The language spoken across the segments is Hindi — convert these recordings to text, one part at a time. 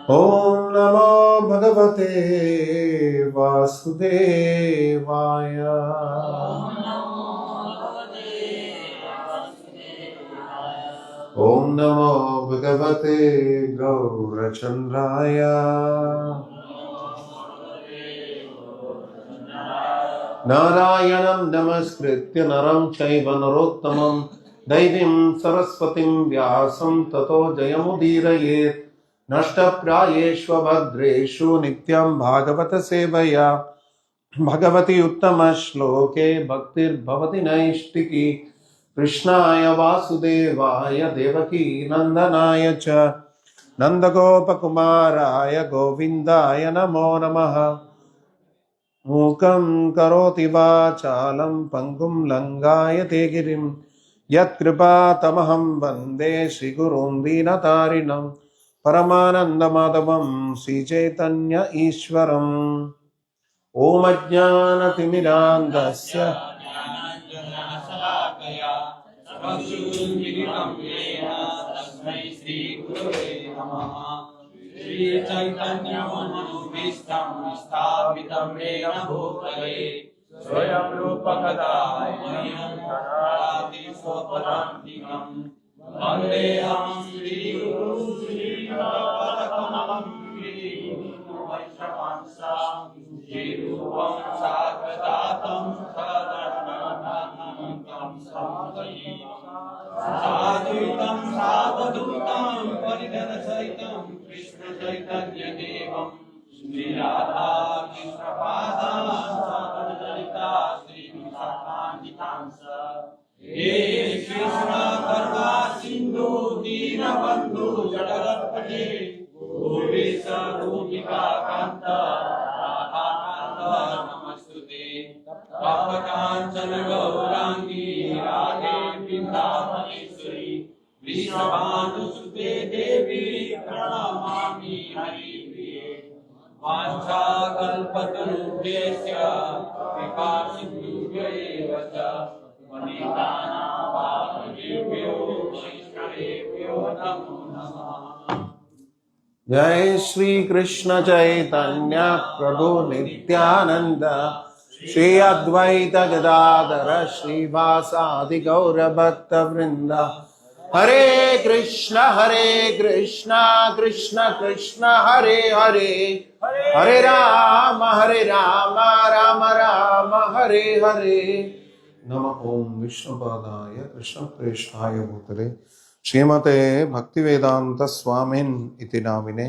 ओम नमो भगवते वासुदेवाय। ओम नमो भगवते गौरचंद्राय। नारायणं नमस्कृत्य नरं चैव नरोत्तमं दैवीं सरस्वतीं व्यासं ततो जयमुदीरयेत्। नष्टप्रायेषु भद्रेषु नित्यं भागवत सेवया भगवती उत्तम श्लोके भक्तिर्भवति नैष्टिकी। कृष्णाय वासुदेवाय देवकी नंदनाय च नंदगोपकुमाराय गोविन्दाय नमो नमः। मूकं करोति वाचालं पङ्गुं लङ्घयते गिरिं यत्कृपातमहं वन्दे श्रीगुरुं दीनतारिणं परमानन्दमाधवं श्रीचैतन्य ईश्वरम्। ॐ अज्ञानतिमिरान्धस्य श्रीचैतन्यमनोभीष्टं स्थापितं येन भूतले स्वयं रूपकदा मह्यं ददाति स्वपदान्तिकं। वन्देऽहं श्रीगुरुं श्रीयुतपदकमलं श्रीगुरुं वैष्णवांशां श्रीरूपं साग्रजातं सदनन्दनं साद्वैतं सावधूतं परिजनसहितं कृष्णचैतन्यदेवं श्रीराधा कृष्णपादां श्रीविशाखान्वितांस। हे कृष्ण करुणा सिन्धु दीनबन्धु जगत्पते गोपेश गोपिका कान्त राधाकान्त नमस्तुते। तप्तकाञ्चन गौराङ्गी राधे वृन्दावनेश्वरी वृषभानुसुते देवी प्रणमामि हरिप्रिये। वाञ्छाकल्पतरुभ्यश्च कृपा सिन्धुभ्य एव च पतितानां पावनेभ्यो वैष्णवेभ्यो नमो नमः। जय श्री कृष्ण चैतन्य प्रभु नित्यानंद श्री अद्वैत गदाधर श्रीवासादि गौर भक्त वृंद। हरे कृष्ण कृष्ण कृष्ण हरे हरे हरे राम राम राम हरे हरे। नमः ओम विष्णुपादाय कृष्ण प्रेष्ठाय भूतले श्रीमते भक्तिवेदांत स्वामिन् इति नामिने।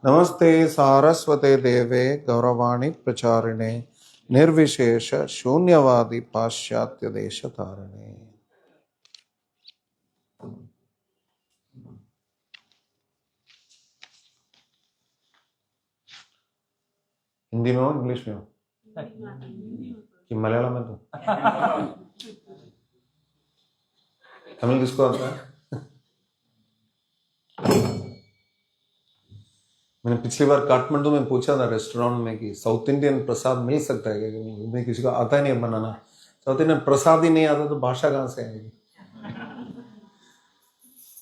नमस्ते सारस्वते देवे गौरवाणी प्रचारिणे निर्विशेष शून्यवादी पाश्चात्य देश तारिणे। हिंदी में हो इंग्लिश में हो कि मलयालम में? तो तमिल किसको आता है? मैंने पिछली बार काठमांडू में पूछा था रेस्टोरेंट में कि साउथ इंडियन प्रसाद मिल सकता है क्या? मैं किसी को आता ही नहीं बनाना। साउथ इंडियन प्रसाद ही नहीं आता तो भाषा कहाँ से आएगी?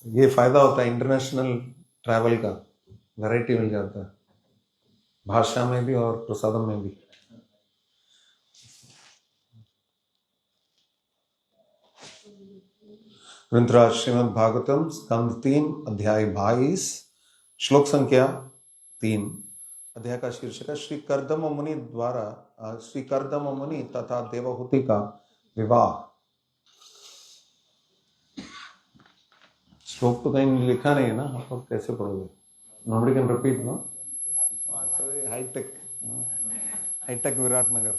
ये फायदा होता है इंटरनेशनल ट्रैवल का, वैरायटी मिल जाता है भाषा में भी और प्रसादम में भी। ग्रंथराज श्रीमद् भागवतम स्कंद 3 अध्याय 22 श्लोक संख्या 3। अध्याय का शीर्षक है श्री कर्दम मुनि द्वारा श्री कर्दम मुनि तथा देवहूति का विवाह। श्लोक तो कहीं लिखा नहीं है ना, आप लोग कैसे पढ़ोगे? Nobody can repeat no? हाईटेक विराटनगर।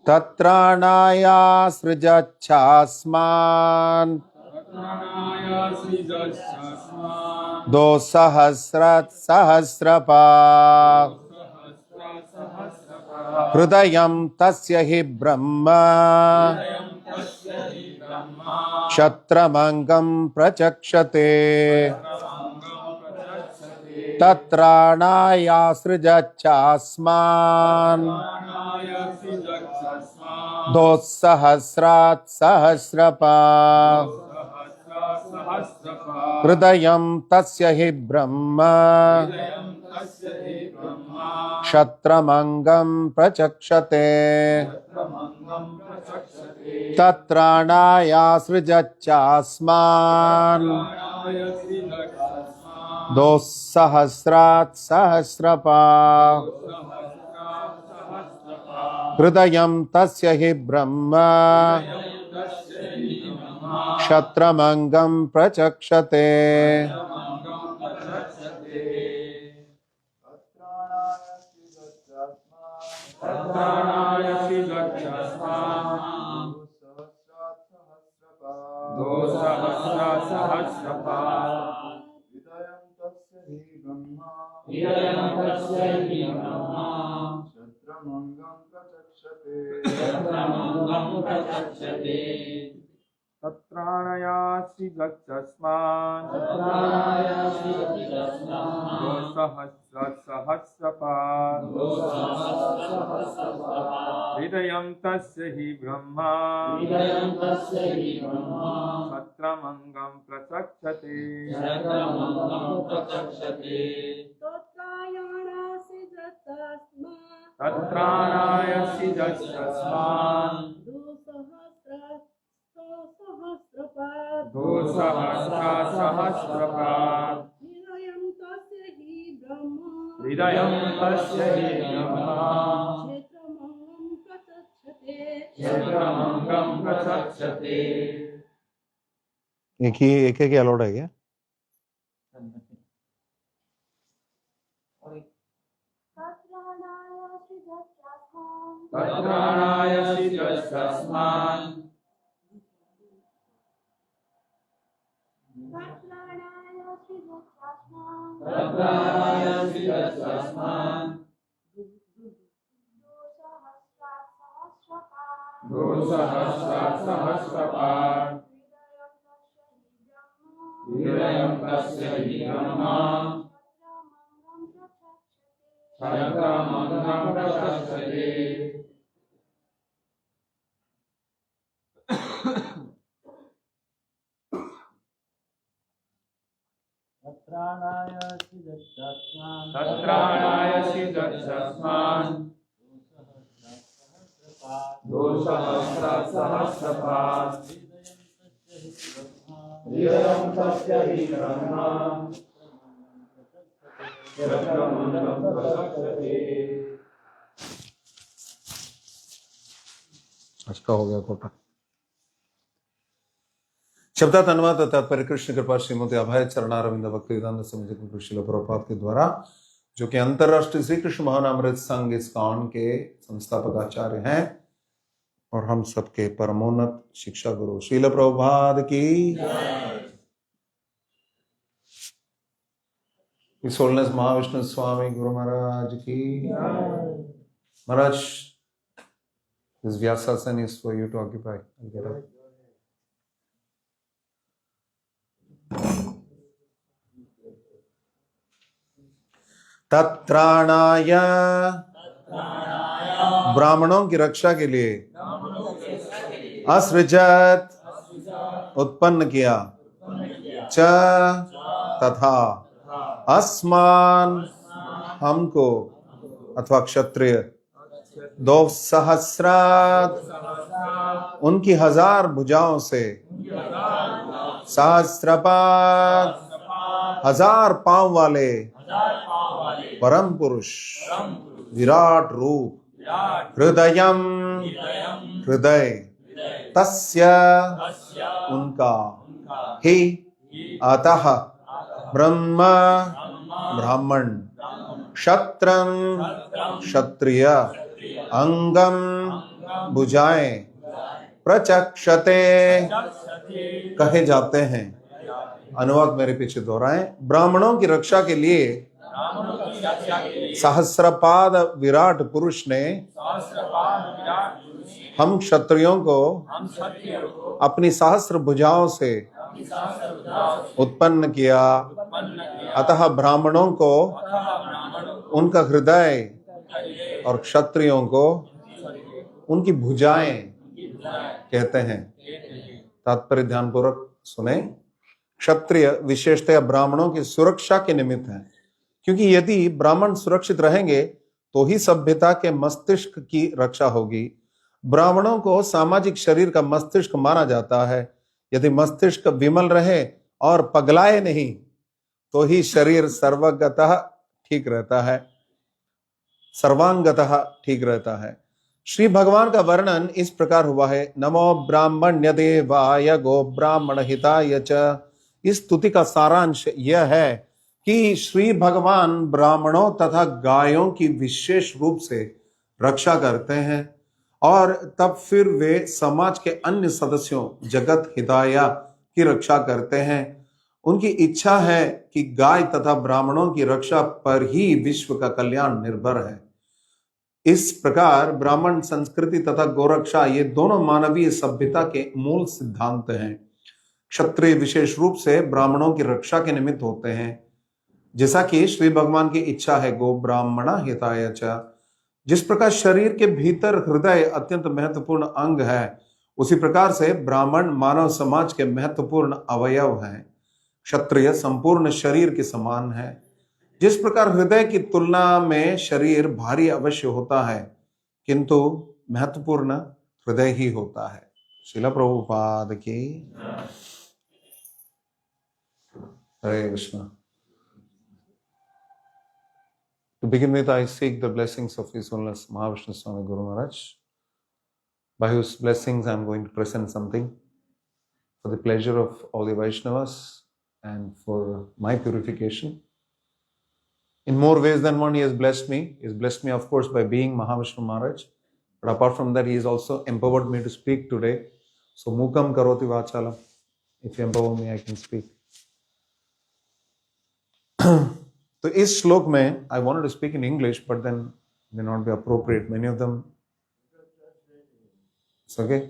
तत्राणाया सृजच्छास्मान् दो सहस्रपा हृदयं तस्य हि ब्रह्म क्षत्रमंगं प्रचक्षते तत्राणायासृजच्चास्मान् दोस्सहस्रात् सहस्रपात् हृदयं तस्य हि ब्रह्म क्षत्रमंगं प्रचक्षते तत्राणायासृजच्चास्मान् दोस्सहस्रात् सहस्रपात् हृदयं तस्य हि ब्रह्म क्षत्रमंगं प्रचक्षते तत्राणायासि गच्छस्मान् सहस्रपात् हृदयं तस्य हि ब्रह्मा क्षत्रमंगं प्रचक्षते तत्राणायासि गच्छस्मान् सहस्रपात् हृदयं तस्य हि ब्रह्मा क्षेत्रमंगं प्रचक्षते। एक ही अलाउड है क्या? तत्राणायासि गच्छस्मान् सहस्रपात् हृदयं तस्य हि ब्रह्मा क्षत्रमंगं प्रचक्षते। तत्राणायासि गच्छस्मान् सहस्रपात् हृदयं तस्य हि ब्रह्मा क्षत्रमंगं प्रचक्षते। अच्छा हो गया कोटा। शब्दार्थ अनुवाद तथा परिकृष्ण कृपा श्रीमती अभय चरणारविंद भक्तिवेदांत स्वामी जी श्रील प्रभुपाद के द्वारा, जो कि अंतरराष्ट्रीय श्री कृष्ण महानामृत संघ इस्कॉन के संस्थापक आचार्य हैं और हम सबके परमोन्नत शिक्षा गुरु श्रील प्रभुपाद की His Holiness Mahavishnu Swami Guru Maharaj ki Maharaj, this Vyasasana is for you to occupy. I'll get up. तत्राणाय, ब्राह्मणों की रक्षा के लिए, असृजत, उत्पन्न किया, च तथा, अस्मान, हमको अथवा क्षत्रिय, दो सहस्रात, उनकी 1000 भुजाओं से, सहस्रपात, 1000 पांव वाले परम पुरुष, विराट रूप, हृदयम, हृदय, तस्य, उनका, ही, अतः, ब्रह्म, ब्राह्मण, क्षत्रम, क्षत्रिय, अंगम, भुजाएं, प्रचक्षते, कहे जाते हैं। अनुवाद मेरे पीछे दोहराएं। ब्राह्मणों की रक्षा के लिए सहस्रपाद विराट पुरुष ने हम क्षत्रियों को हम क्षत्रियों को अपनी सहस्त्र भुजाओं से अपनी सहस्त्र भुजाओं से उत्पन्न किया, उत्पन्न किया, अतः ब्राह्मणों को अतः ब्राह्मणों को उनका हृदय हृदय और क्षत्रियों को उनकी भुजाएं की भुजाएं कहते हैं। कहते हैं। तात्पर्य ध्यानपूर्वक सुने। क्षत्रिय विशेषतया ब्राह्मणों की सुरक्षा के निमित्त है, क्योंकि यदि ब्राह्मण सुरक्षित रहेंगे तो ही सभ्यता के मस्तिष्क की रक्षा होगी। ब्राह्मणों को सामाजिक शरीर का मस्तिष्क माना जाता है। यदि मस्तिष्क विमल रहे और पगलाए नहीं तो ही शरीर सर्वगतः ठीक रहता है, सर्वांगतः ठीक रहता है। श्री भगवान का वर्णन इस प्रकार हुआ है, नमो ब्राह्मण्य देवाय गो ब्राह्मण हिताय च। इस स्तुति का सारांश यह है कि श्री भगवान ब्राह्मणों तथा गायों की विशेष रूप से रक्षा करते हैं और तब फिर वे समाज के अन्य सदस्यों जगत हिताया की रक्षा करते हैं। उनकी इच्छा है कि गाय तथा ब्राह्मणों की रक्षा पर ही विश्व का कल्याण निर्भर है। इस प्रकार ब्राह्मण संस्कृति तथा गोरक्षा ये दोनों मानवीय सभ्यता के मूल सिद्धांत हैं। क्षत्रिय विशेष रूप से ब्राह्मणों की रक्षा के निमित्त होते हैं, जैसा कि श्री भगवान की इच्छा है, गो ब्राह्मण हिताय च। जिस प्रकार शरीर के भीतर हृदय अत्यंत महत्वपूर्ण अंग है, उसी प्रकार से ब्राह्मण मानव समाज के महत्वपूर्ण अवयव हैं। क्षत्रिय संपूर्ण शरीर के समान है। जिस प्रकार हृदय की तुलना में शरीर भारी अवश्य होता है, किंतु महत्वपूर्ण हृदय ही होता है। श्रील प्रभुपाद की हरे Krishna. To begin with, I seek the blessings of His Holiness Mahavishnu Swami Guru Maharaj, by whose blessings I am going to present something for the pleasure of all the Vaishnavas and for my purification. In more ways than one, He has blessed me. He has blessed me, of course, by being Mahavishnu Maharaj. But apart from that, He has also empowered me to speak today. So, mukam karoti vachalam. If you empower me, I can speak. तो इस श्लोक में I wanted to speak in English, but then may not be appropriate. Many of them. It's okay?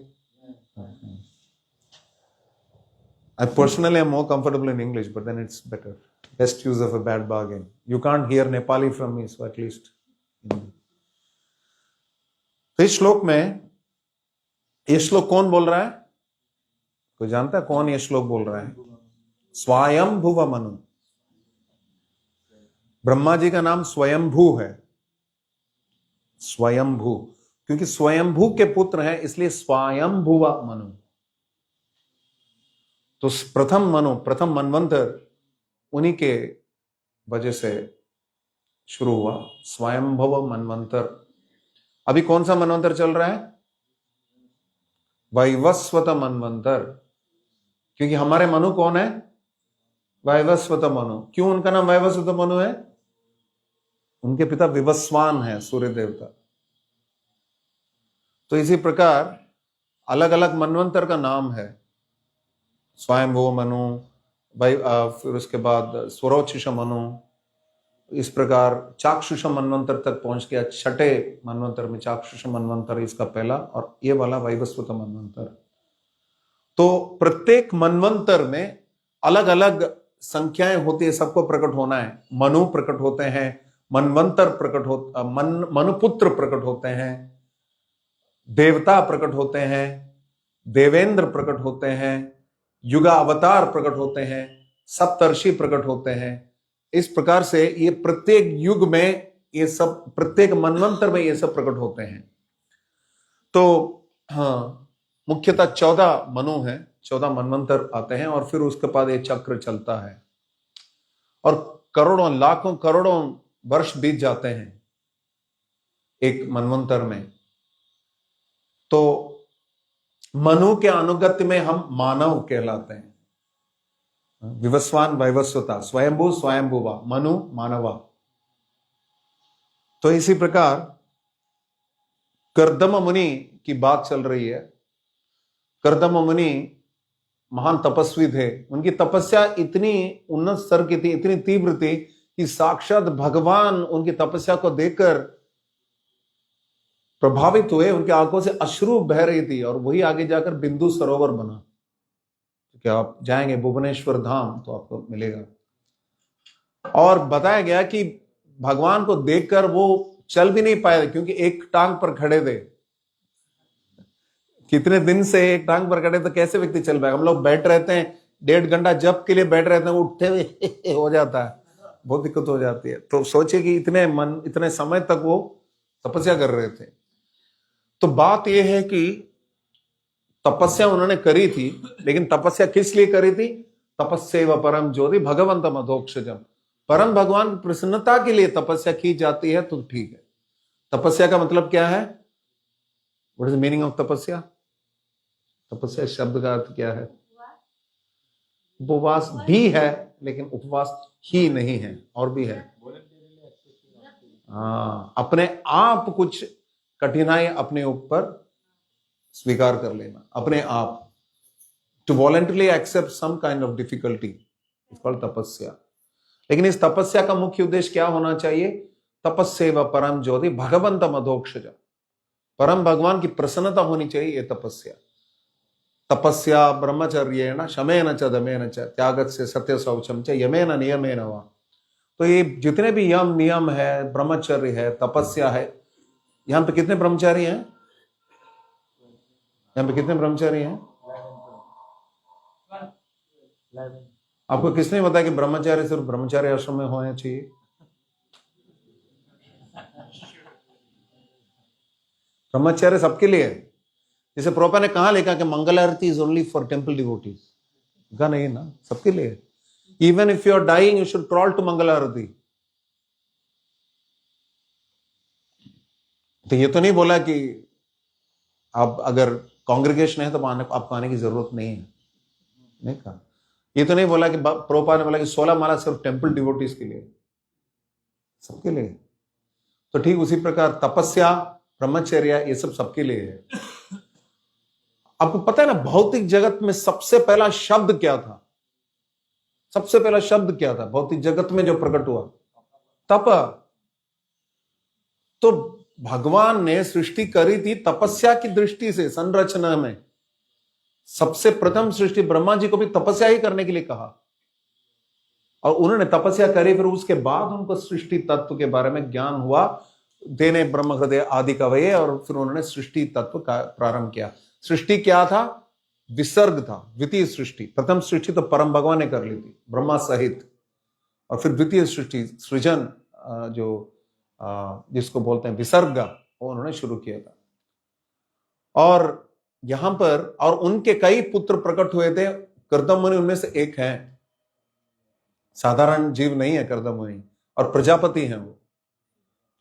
I personally am more comfortable in English, but then it's better. Best use of a bad bargain. You can't hear Nepali from me, so at least. तो इस श्लोक में, ये श्लोक कौन बोल रहा है? कोई जानता है कौन ये श्लोक बोल रहा है? स्वयंभुव मनु। ब्रह्मा जी का नाम स्वयंभू है। स्वयंभू, क्योंकि स्वयंभू के पुत्र हैं, इसलिए स्वयंभुव मनु। तो प्रथम मनु, प्रथम मनवंतर उन्हीं के वजह से शुरू हुआ, स्वयंभव मनवंतर। अभी कौन सा मनवंतर चल रहा है? वैवस्वत मनवंतर। क्योंकि हमारे मनु कौन है? वैवस्वत मनु। क्यों उनका नाम वैवस्वत मनु है? उनके पिता विवस्वान है, सूर्य देवता। तो इसी प्रकार अलग अलग मनवंतर का नाम है। स्वयंभुव मनु, फिर उसके बाद स्वरोचिष मनु, इस प्रकार चाक्षुष मनवंतर तक पहुंच गया। छठे मनवंतर में चाक्षुष मनवंतर इसका पहला, और ये वाला वैवस्वत मनवंतर। तो प्रत्येक मनवंतर में अलग अलग संख्याएं होती है, सबको प्रकट होना है। मनु प्रकट होते हैं, मनवंतर प्रकट होता, मनुपुत्र प्रकट होते हैं, देवता प्रकट होते हैं, देवेंद्र प्रकट होते हैं, युगा अवतार प्रकट होते हैं, सप्तर्षि प्रकट होते हैं। इस प्रकार से ये प्रत्येक युग में ये सब, प्रत्येक मनवंतर में ये सब प्रकट होते हैं। तो हाँ, मुख्यतः 14 मनु हैं, 14 मनवंतर आते हैं, और फिर उसके बाद ये चक्र चलता है और करोड़ों लाखों करोड़ों वर्ष बीत जाते हैं एक मनवंतर में। तो मनु के अनुगत्य में हम मानव कहलाते हैं। विवस्वान वैवस्वता, स्वयंभू स्वयंभुवा, मनु मानवा। तो इसी प्रकार कर्दम मुनि की बात चल रही है। कर्दम मुनि महान तपस्वी थे। उनकी तपस्या इतनी उन्नत स्तर की थी, इतनी तीव्र थी कि साक्षात भगवान उनकी तपस्या को देखकर प्रभावित हुए, उनकी आंखों से अश्रु बह रही थी, और वही आगे जाकर बिंदु सरोवर बना। क्या आप जाएंगे भुवनेश्वर धाम तो आपको मिलेगा। और बताया गया कि भगवान को देखकर वो चल भी नहीं पाए, क्योंकि एक टांग पर खड़े थे। कितने दिन से एक टांग पर खड़े, तो कैसे व्यक्ति चल पाएगा। हम लोग बैठ रहते हैं 1.5 घंटा जप के लिए बैठ रहते हैं, वो उठते हुए हो जाता है, बहुत दिक्कत हो जाती है। तो सोचिए कि इतने समय तक वो तपस्या कर रहे थे। तो बात यह है कि तपस्या उन्होंने करी थी, लेकिन तपस्या किस लिए करी थी? तपस्यैव परम ज्योति भगवंतम अधोक्षजम, परम भगवान की प्रसन्नता के लिए तपस्या की जाती है, तो ठीक है। तपस्या का मतलब क्या है? What is the meaning of तपस्या? तपस्या शब्द का अर्थ क्या है? उपवास भी है, लेकिन उपवास ही नहीं है, और भी है। हाँ, अपने आप कुछ कठिनाई अपने ऊपर स्वीकार कर लेना, अपने आप, to voluntarily accept some kind of difficulty, it's called tapasya. लेकिन इस तपस्या का मुख्य उद्देश्य क्या होना चाहिए? तपस्यैव परम ज्योति भगवंतम अधोक्षज, परम भगवान की प्रसन्नता होनी चाहिए, ये तपस्या। तपस्या ब्रह्मचर्येण शमेन च दमेन च त्यागस्य सत्य शौचम च यमेन नियमेन वा। तो ये जितने भी यम नियम है, ब्रह्मचर्य है, तपस्या है, यहां पे कितने ब्रह्मचारी हैं? यहां पे कितने ब्रह्मचारी हैं? आपको किसने बताया कि ब्रह्मचारी सिर्फ ब्रह्मचारी आश्रम में होने चाहिए? ब्रह्मचर्य सबके लिए है। जैसे प्रोपा ने कहा लिखा कि mangal arati is only for temple devotees, का नहीं ना, सबके लिए। Even if you are dying you should crawl to mangal arati. तो ये तो नहीं बोला कि आप अगर कांग्रेगेशन है तो आपको आने की जरूरत नहीं है, नहीं कहा। ये तो नहीं बोला कि प्रोपा ने बोला कि 16 माला सिर्फ टेम्पल डिवोटीज के लिए, सबके लिए। तो ठीक उसी प्रकार तपस्या, ब्रह्मचर्य, ये सब सबके लिए है। आपको पता है ना, भौतिक जगत में सबसे पहला शब्द क्या था? सबसे पहला शब्द क्या था भौतिक जगत में जो प्रकट हुआ? तप। तो भगवान ने सृष्टि करी थी तपस्या की दृष्टि से। संरचना में सबसे प्रथम सृष्टि ब्रह्मा जी को भी तपस्या ही करने के लिए कहा, और उन्होंने तपस्या करी। फिर उसके बाद उनको सृष्टि तत्व के बारे में ज्ञान हुआ, देने ब्रह्म हृदय आदि कवये, और फिर उन्होंने सृष्टि तत्व का प्रारंभ किया। सृष्टि क्या था? विसर्ग था, द्वितीय सृष्टि। प्रथम सृष्टि तो परम भगवान ने कर ली थी ब्रह्मा सहित, और फिर द्वितीय सृष्टि सृजन जो जिसको बोलते हैं विसर्ग, वो उन्होंने शुरू किया था। और यहां पर और उनके कई पुत्र प्रकट हुए थे। कर्दम मुनि उनमें से एक है, साधारण जीव नहीं है कर्दम मुनि, और प्रजापति हैं वो।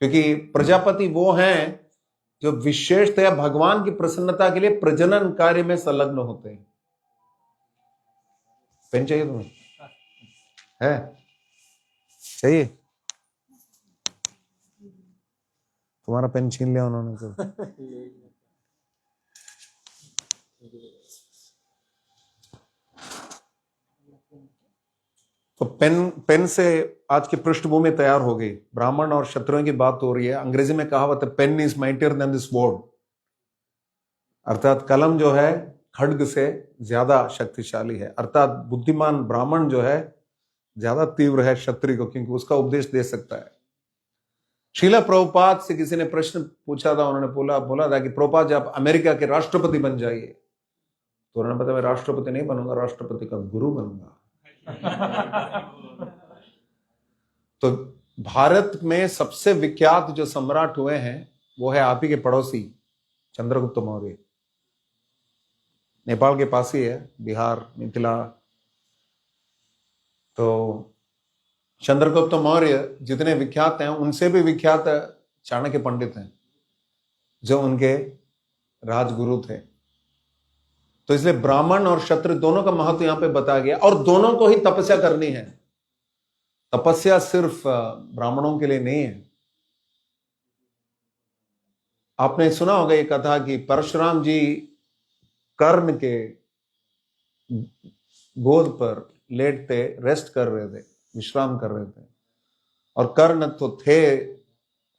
क्योंकि प्रजापति वो हैं जो विशेषतया भगवान की प्रसन्नता के लिए प्रजनन कार्य में संलग्न होते हैं। पेन चाहिए तुम्हें? है? चाहिए? तुम्हारा पेन छीन लिया उन्होंने तो पेन से आज की पृष्ठभूमि तैयार हो गई। ब्राह्मण और क्षत्रियों की बात हो रही है। अंग्रेजी में कहावत है, pen is mightier than the sword, अर्थात कलम जो है खड्ग से ज्यादा शक्तिशाली है। अर्थात बुद्धिमान ब्राह्मण जो है ज्यादा तीव्र है क्षत्रिय को, क्योंकि उसका उपदेश दे सकता है। शीला प्रभुपाद से किसी ने प्रश्न पूछा था, उन्होंने बोला था कि प्रभुपाद आप अमेरिका के राष्ट्रपति बन जाइए। तो उन्होंने बताया, मैं राष्ट्रपति नहीं बनूंगा, राष्ट्रपति का गुरु बनूंगा। तो भारत में सबसे विख्यात जो सम्राट हुए हैं वो है आप ही के पड़ोसी चंद्रगुप्त मौर्य। नेपाल के पास ही है, बिहार, मिथिला। तो चंद्रगुप्त मौर्य जितने विख्यात हैं, उनसे भी विख्यात चाणक्य पंडित हैं, जो उनके राजगुरु थे। तो इसलिए ब्राह्मण और क्षत्रिय दोनों का महत्व यहां पे बताया गया, और दोनों को ही तपस्या करनी है। तपस्या सिर्फ ब्राह्मणों के लिए नहीं है। आपने सुना होगा ये कथा कि परशुराम जी कर्ण के गोद पर लेटते रेस्ट कर रहे थे, विश्राम कर रहे थे, और कर्ण तो थे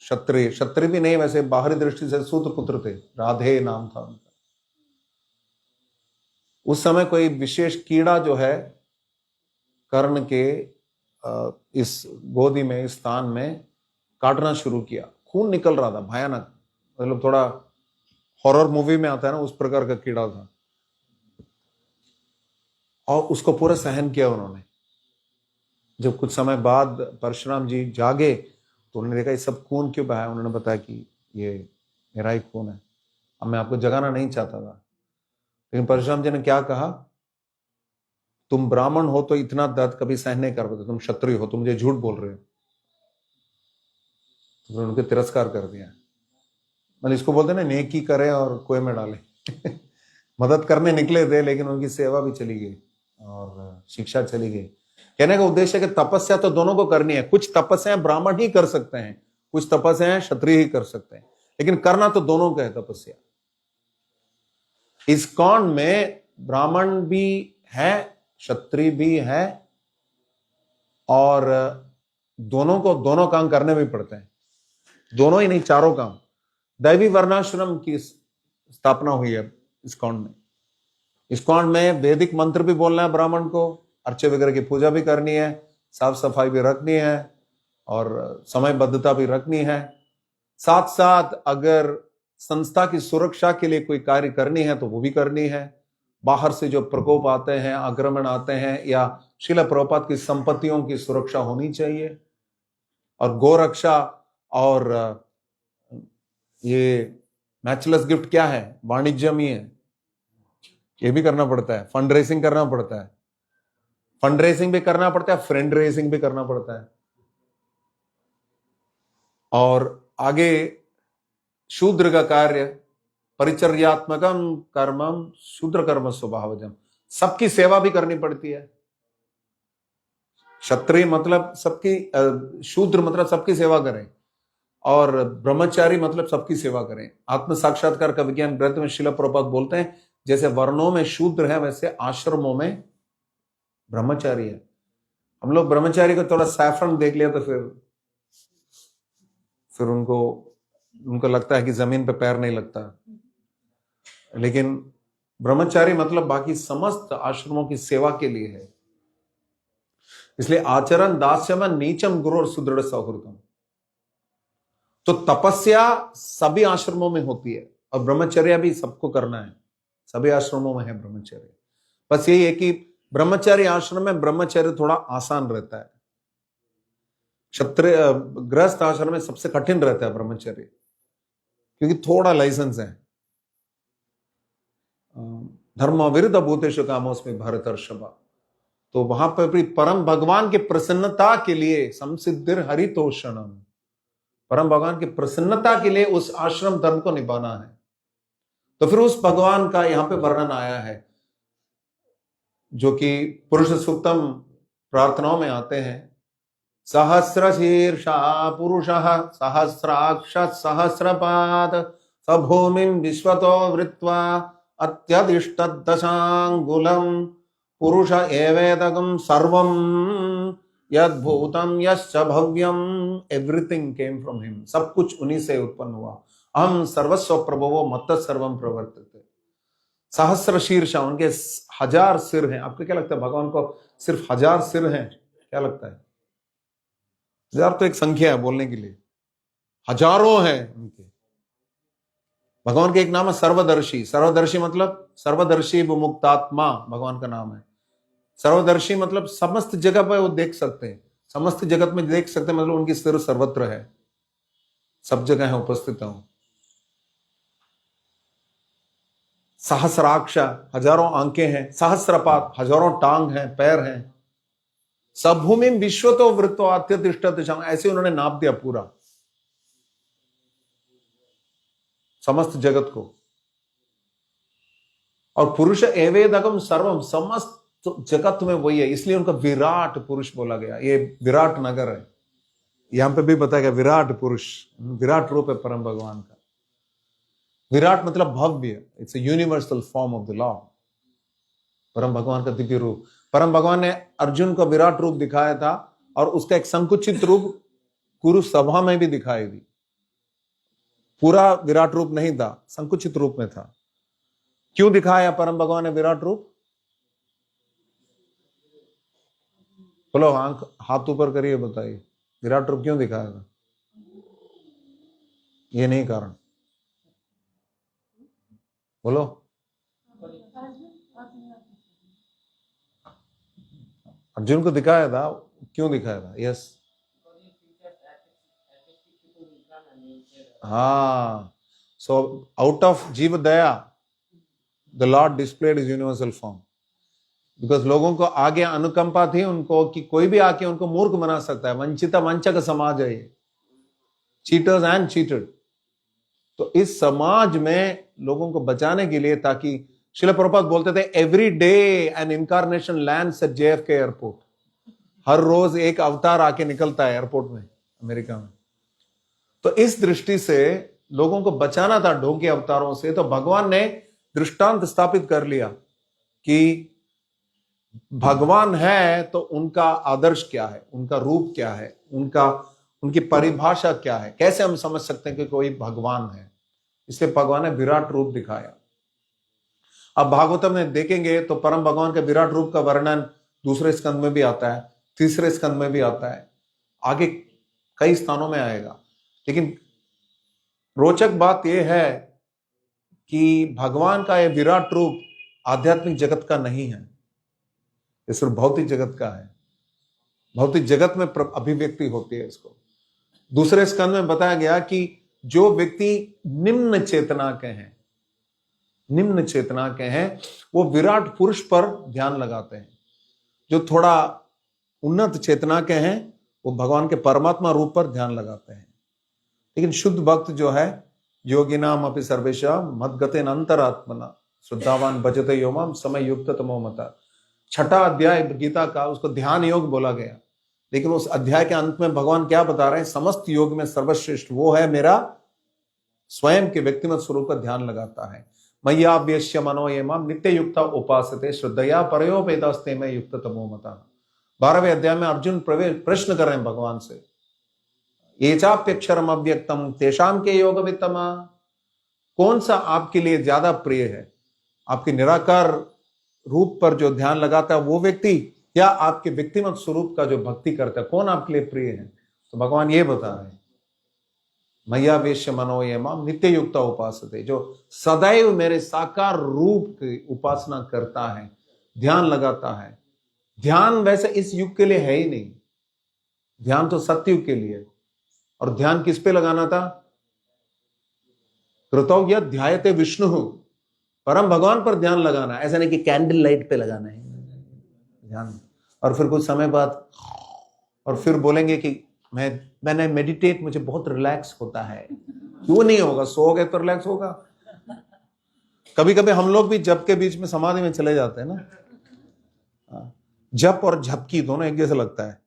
क्षत्रिय, क्षत्रिय भी नहीं, वैसे बाहरी दृष्टि से सूत्र पुत्र थे, राधे नाम था उनका। उस समय कोई विशेष कीड़ा जो है कर्ण के इस गोदी में, इस स्थान में काटना शुरू किया, खून निकल रहा था, भयानक, मतलब थोड़ा हॉरर मूवी में आता है ना, उस प्रकार का कीड़ा था। और उसको पूरा सहन किया उन्होंने। जब कुछ समय बाद परशुराम जी जागे तो उन्होंने देखा ये सब खून क्यों बहा है। उन्होंने बताया कि ये मेरा ही खून है, अब मैं आपको जगाना नहीं चाहता था। लेकिन परशुराम जी ने क्या कहा, तुम ब्राह्मण हो तो इतना दर्द कभी सहन नहीं कर पाते, तुम क्षत्रिय हो, तुम मुझे झूठ बोल रहे हो। तो उनके तिरस्कार कर दिया। मतलब इसको बोलते ना, नेकी करे और कुएं में डाले। मदद करने निकले थे लेकिन उनकी सेवा भी चली गई और शिक्षा चली गई। कहने का उद्देश्य है कि तपस्या तो दोनों को करनी है। कुछ तपस्याएं ब्राह्मण ही कर सकते हैं, कुछ तपस्याएं क्षत्रिय ही कर सकते हैं, लेकिन करना तो दोनों का है तपस्या। इस्कॉन में ब्राह्मण भी है, क्षत्रिय भी है, और दोनों को दोनों काम करने भी पड़ते हैं, दोनों ही नहीं, चारों काम। दैवी वर्णाश्रम की स्थापना हुई है इस्कॉन में। इस्कॉन में वैदिक मंत्र भी बोलना है ब्राह्मण को, अर्चे वगैरह की पूजा भी करनी है, साफ सफाई भी रखनी है और समयबद्धता भी रखनी है। साथ साथ अगर संस्था की सुरक्षा के लिए कोई कार्य करनी है तो वो भी करनी है। बाहर से जो प्रकोप आते हैं, आक्रमण आते हैं, या श्रील प्रभुपाद की संपत्तियों की सुरक्षा होनी चाहिए। और गोरक्षा और ये मैचलेस गिफ्ट क्या है, वाणिज्यम ही है, ये भी करना पड़ता है। फंड रेसिंग करना पड़ता है, फंड रेसिंग भी करना पड़ता है, फ्रेंड रेसिंग भी करना पड़ता है। और आगे शूद्र का कार्य, परिचर्यात्मकम कर्मम शूद्र कर्म स्वभावजम, सबकी सेवा भी करनी पड़ती है। क्षत्रिय मतलब सबकी, शूद्र मतलब सबकी सेवा करें, और ब्रह्मचारी मतलब सबकी सेवा करें। आत्म साक्षात्कार का विज्ञान ग्रंथ में श्रील प्रभुपाद बोलते हैं, जैसे वर्णों में शूद्र है वैसे आश्रमों में ब्रह्मचारी है। हम लोग ब्रह्मचारी को थोड़ा सैफरन देख लिया तो फिर उनको लगता है कि जमीन पे पैर नहीं लगता। लेकिन ब्रह्मचारी मतलब बाकी समस्त आश्रमों की सेवा के लिए है। इसलिए आचरण दास्यम नीचम गुरु और सुदृढ़ सौहृदम। तो तपस्या सभी आश्रमों में होती है और ब्रह्मचर्या भी सबको करना है, सभी आश्रमों में है ब्रह्मचर्य। बस यही है कि ब्रह्मचारी आश्रम में ब्रह्मचर्य थोड़ा आसान रहता है, क्षत्रिय गृहस्थ आश्रम में सबसे कठिन रहता है ब्रह्मचर्य, क्योंकि थोड़ा लाइसेंस है। धर्म विरुद्ध भूतेषु कामोस्मि भरतर्षभा। तो वहां पर भी परम भगवान की प्रसन्नता के लिए संसिद्धिर हरितोषणम, परम भगवान की प्रसन्नता के लिए उस आश्रम धर्म को निभाना है। तो फिर उस भगवान का यहां पे वर्णन आया है, जो कि पुरुष सूक्तम प्रार्थनाओं में आते हैं। सहस्र शीर्षा पुरुषः सहस्राक्ष सहस्रपाद सभूमिं विश्वतो वृत्वा अत्यधिष्ठदशांगुलम पुरुष एवेदकं सर्वं यद्भूतं यश्च Bhavyam everything came from him. सब कुछ उन्हीं से उत्पन्न हुआ। अहम सर्वस्व प्रभवो मत्त सर्वम प्रवर्तते। सहस्र शीर्षा, उनके 1000 सिर हैं। आपको क्या लगता है भगवान को सिर्फ 1000 सिर हैं? क्या लगता है? 1000 तो एक संख्या है बोलने के लिए, हजारों हैं उनके। भगवान का एक नाम है सर्वदर्शी। सर्वदर्शी मतलब सर्वदर्शी विमुक्तात्मा भगवान का नाम है। सर्वदर्शी मतलब समस्त जगह पर वो देख सकते हैं, समस्त जगत में देख सकते हैं, मतलब उनकी सिर सर्वत्र है, सब जगह है, उपस्थित हूं। सहस्राक्ष, हजारों आंखें हैं। सहस्रपाद, हजारों टांग हैं, पैर हैं। सभूमि विश्व तो वृत्तो अत्यतिष्ठत्, ऐसे उन्होंने नाप दिया पूरा समस्त जगत को। और पुरुष एवेदकम सर्वम, समस्त जगत में वही है, इसलिए उनका विराट पुरुष बोला गया। ये विराट नगर है, यहां पे भी बताया गया विराट पुरुष, विराट रूप है परम भगवान का। विराट मतलब भव्य, it's a universal form of the lord, परम भगवान का दिव्य रूप। परम भगवान ने अर्जुन को विराट रूप दिखाया था और उसका एक संकुचित रूप कुरु सभा में भी दिखाई दी। पूरा विराट रूप नहीं था, संकुचित रूप में था। क्यों दिखाया परम भगवान ने विराट रूप? बोलो, आंख हाथ ऊपर करिए, बताइए विराट रूप क्यों दिखाया था? ये नहीं कारण, बोलो। अर्जुन को दिखाया था, क्यों दिखाया था? यस, हाँ। सो out of jiva daya the lord displayed his universal form, because लोगों को आगे अनुकंपा थी उनको कि कोई भी आके उनको मूर्ख बना सकता है। वंचिता वंचक समाज है ये, चीटर्स एंड चीटेड। तो इस समाज में लोगों को बचाने के लिए, ताकि श्रील प्रभुपाद बोलते थे every day an incarnation lands at JFK airport. हर रोज एक अवतार आके निकलता है एयरपोर्ट में, अमेरिका में। तो इस दृष्टि से लोगों को बचाना था ढोंगी अवतारों से। तो भगवान ने दृष्टांत स्थापित कर लिया कि भगवान है तो उनका आदर्श क्या है, उनका रूप क्या है, उनकी परिभाषा क्या है, कैसे हम समझ सकते हैं कि कोई भगवान है। इसलिए भगवान ने विराट रूप दिखाया। अब भागवतम में देखेंगे तो परम भगवान के विराट रूप का वर्णन दूसरे स्कंद में भी आता है, तीसरे स्कंद में भी आता है, आगे कई स्थानों में आएगा। लेकिन रोचक बात यह है कि भगवान का यह विराट रूप आध्यात्मिक जगत का नहीं है, ये सिर्फ भौतिक जगत का है। भौतिक जगत में अभिव्यक्ति होती है इसको। दूसरे स्कंद में बताया गया कि जो व्यक्ति निम्न चेतना के हैं, निम्न चेतना के हैं, वो विराट पुरुष पर ध्यान लगाते हैं। जो थोड़ा उन्नत चेतना के हैं वो भगवान के परमात्मा रूप पर ध्यान लगाते हैं। लेकिन शुद्ध भक्त जो है, योगी नाम अपि सर्वेशा मद्गतेन अंतरात्मना श्रद्धावान भजते यो माम समय युक्त तमो मता। छठा अध्याय गीता का, उसको ध्यान योग बोला गया। लेकिन उस अध्याय के अंत में भगवान क्या बता रहे हैं? समस्त योग में सर्वश्रेष्ठ वो है मेरा स्वयं के व्यक्तिगत स्वरूप का ध्यान लगाता है। मय्याभ्यस्य मनो ये माम नित्य युक्ता उपासते श्रद्धया परयोपेदास्ते में युक्त तमो मता। 12वें अध्याय में अर्जुन प्रश्न कर रहे हैं भगवान से, ये चाप्यक्षरम अव्यक्तम तेषाम के योग वित्तमा। कौन सा आपके लिए ज्यादा प्रिय है? आपके निराकार रूप पर जो ध्यान लगाता है वो व्यक्ति, या आपके व्यक्तिगत स्वरूप का जो भक्ति करता है, कौन आपके लिए प्रिय है? तो भगवान ये बता रहे हैं, मय्यावेश्य मनो ये माम नित्य युक्ता उपासते, जो सदैव मेरे साकार रूप की उपासना करता है, ध्यान लगाता है। ध्यान वैसे इस युग के लिए है ही नहीं, ध्यान तो सत्युग के लिए। और ध्यान किस पे लगाना था? कृतज्ञ ध्यायते विष्णु, परम भगवान पर ध्यान लगाना। ऐसा नहीं कि कैंडल लाइट पे लगाना है ध्यान, और फिर कुछ समय बाद और फिर बोलेंगे कि मैंने मेडिटेट, मुझे बहुत रिलैक्स होता है। क्यों नहीं होगा? सो गए तो रिलैक्स होगा। कभी कभी हम लोग भी जप के बीच में समाधि में चले जाते हैं ना। जप और झपकी दोनों एक जैसा लगता है।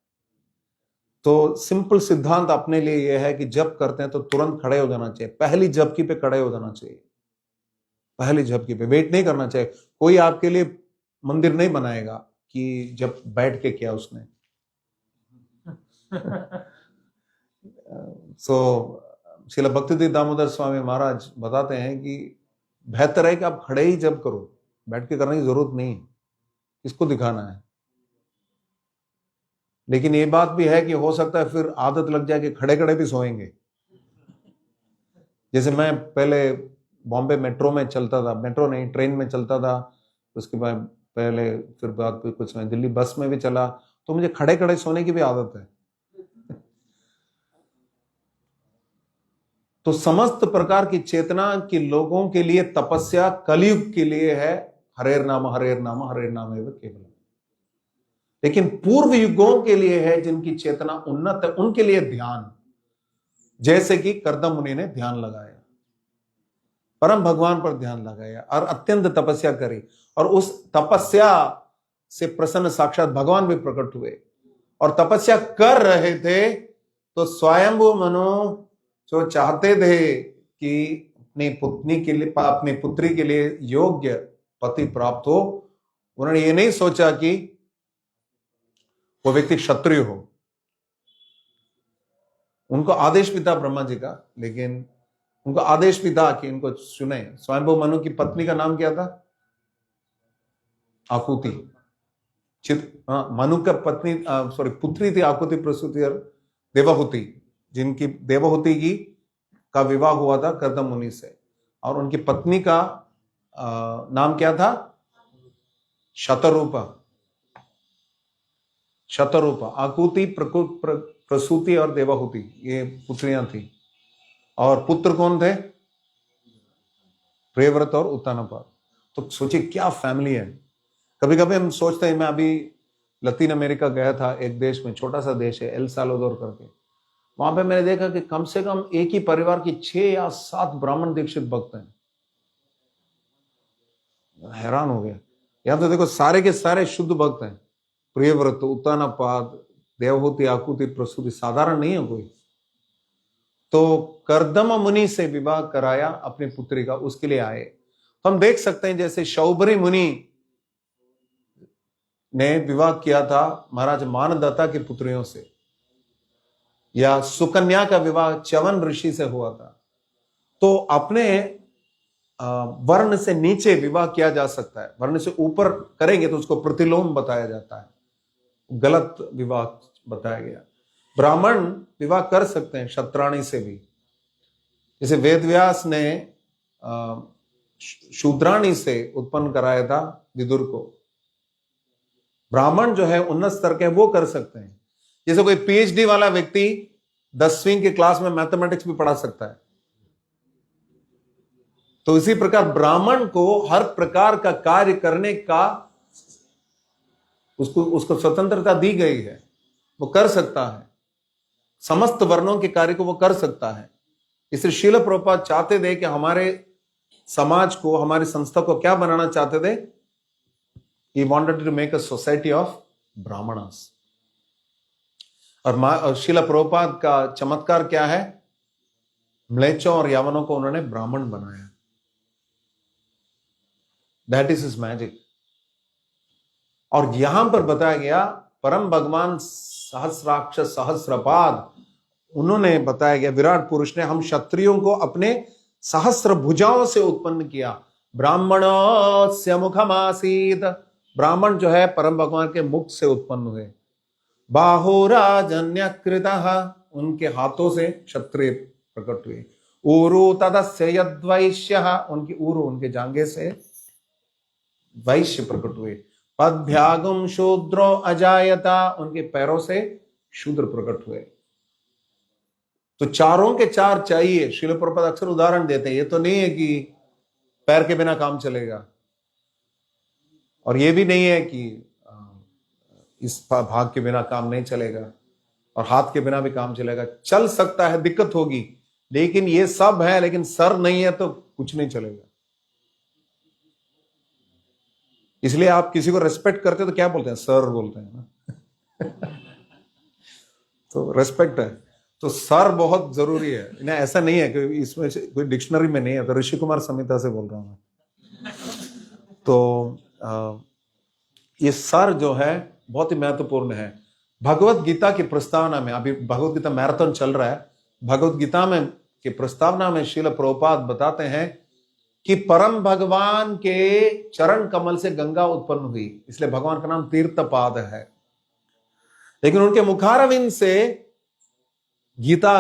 तो सिंपल सिद्धांत अपने लिए यह है कि जप करते हैं तो तुरंत खड़े हो जाना चाहिए, पहली झपकी पे खड़े हो जाना चाहिए, पहली झपकी पे वेट नहीं करना चाहिए। कोई आपके लिए मंदिर नहीं बनाएगा कि जब बैठ के किया उसने। श्रील भक्तिवेदांत दामोदर स्वामी महाराज बताते हैं कि बेहतर है कि आप खड़े ही जप करो, बैठ के करने की जरूरत नहीं है, किसको दिखाना है। लेकिन ये बात भी है कि हो सकता है फिर आदत लग जाए कि खड़े खड़े भी सोएंगे। जैसे मैं पहले बॉम्बे मेट्रो में चलता था, मेट्रो नहीं ट्रेन में चलता था, उसके बाद पहले फिर बाद में कुछ मैं दिल्ली बस में भी चला, तो मुझे खड़े खड़े सोने की भी आदत है। तो समस्त प्रकार की चेतना के लोगों के लिए तपस्या कलयुग के लिए है, हरेर नाम हरेर नाम हरेर नाम एवं केवल। लेकिन पूर्व युगों के लिए है जिनकी चेतना उन्नत है, उनके लिए ध्यान, जैसे कि कर्दम मुनि ने ध्यान लगाया, परम भगवान पर ध्यान लगाया और अत्यंत तपस्या करी, और उस तपस्या से प्रसन्न साक्षात भगवान भी प्रकट हुए। और तपस्या कर रहे थे तो स्वयंभू मनु जो चाहते थे कि अपनी पत्नी के लिए, अपनी पुत्री के लिए योग्य पति प्राप्त हो, उन्होंने ये नहीं सोचा कि वो व्यक्ति क्षत्रिय हो। उनको आदेश भी था ब्रह्मा जी का, लेकिन उनको आदेश भी था कि इनको सुने। स्वयंभू मनु की पत्नी का नाम क्या था? आकुति। मनु का पत्नी पुत्री थी आकुति प्रसूति और देवहूति, जिनकी देवहूति की का विवाह हुआ था कर्दम मुनि से, और उनकी पत्नी का नाम क्या था? शतरूपा। शतरूपा, आकुति, प्रसूति और देवहूति, ये पुत्रियां थी। और पुत्र कौन थे? प्रियव्रत और उत्तानपाद। तो सोचिए क्या फैमिली है। कभी कभी हम सोचते हैं, मैं अभी लतीन अमेरिका गया था, एक देश में, छोटा सा देश है एल साल्वाडोर करके। वहां पे मैंने देखा कि कम से कम एक ही परिवार की 6 या 7 ब्राह्मण दीक्षित भक्त हैं। हैरान हो गया। यहां तो देखो सारे के सारे शुद्ध भक्त हैं। प्रियव्रत, उत्तानपाद, देवहूति, आकुति, प्रसूति, साधारण नहीं है कोई। तो कर्दम मुनि से विवाह कराया अपनी पुत्री का, उसके लिए आए। तो हम देख सकते हैं जैसे शौबरी मुनि ने विवाह किया था महाराज मानदत्ता की पुत्रियों से, या सुकन्या का विवाह च्यवन ऋषि से हुआ था। तो अपने वर्ण से नीचे विवाह किया जा सकता है, वर्ण से ऊपर करेंगे तो उसको प्रतिलोम बताया जाता है, गलत विवाह बताया गया। ब्राह्मण विवाह कर सकते हैं क्षत्राणी से भी, जैसे वेदव्यास ने शूद्राणी से उत्पन्न कराया था विदुर को। ब्राह्मण जो है उन्नत स्तर के वो कर सकते हैं। जैसे कोई पीएचडी वाला व्यक्ति 10वीं की क्लास में मैथमेटिक्स भी पढ़ा सकता है, तो इसी प्रकार ब्राह्मण को हर प्रकार का कार्य करने का उसको स्वतंत्रता दी गई है, वो कर सकता है। समस्त वर्णों के कार्य को वो कर सकता है। इसलिए श्रील प्रभुपाद चाहते थे कि हमारे समाज को, हमारी संस्था को क्या बनाना चाहते थे? He wanted to make a society of brahmanas। और श्रील प्रभुपाद का चमत्कार क्या है? म्लेच्छों और यावनों को उन्होंने ब्राह्मण बनाया। That is his magic। और यहां पर बताया गया परम भगवान सहस्राक्ष सहस्रपाद, उन्होंने बताया गया, विराट पुरुष ने हम क्षत्रियों को अपने सहस्र भुजाओं से उत्पन्न किया। ब्राह्मणोस्य मुखमासीत, ब्राह्मण जो है परम भगवान के मुख से उत्पन्न हुए। बाहुराजन्यकृतः, उनके हाथों से क्षत्रिय प्रकट हुए। ऊरु तदस्य यद्वैश्यः, उनकी ऊरु, उनके जांघे से वैश्य प्रकट हुए। पदभ्यागम शूद्रो अजायता, उनके पैरों से शूद्र प्रकट हुए। तो चारों के चार चाहिए। श्रील प्रभुपाद अक्सर उदाहरण देते हैं, ये तो नहीं है कि पैर के बिना काम चलेगा, और ये भी नहीं है कि इस भाग के बिना काम नहीं चलेगा, और हाथ के बिना भी काम चलेगा। चल सकता है, दिक्कत होगी, लेकिन ये सब है, लेकिन सर नहीं है तो कुछ नहीं चलेगा। इसलिए आप किसी को रेस्पेक्ट करते तो क्या बोलते हैं? सर बोलते हैं ना। तो रेस्पेक्ट है, तो सर बहुत जरूरी है। नहीं, ऐसा नहीं है कि इसमें कोई डिक्शनरी में नहीं है, तो ऋषि कुमार संहिता से बोल रहा हूं मैं। तो ये सर जो है बहुत ही महत्वपूर्ण है। भगवत गीता की प्रस्तावना में, अभी भगवत गीता मैराथन चल रहा है, भगवत गीता में की प्रस्तावना में श्रील प्रभुपाद बताते हैं कि परम भगवान के चरण कमल से गंगा उत्पन्न हुई, इसलिए भगवान का नाम तीर्थपाद है। लेकिन उनके मुखारविंद से गीता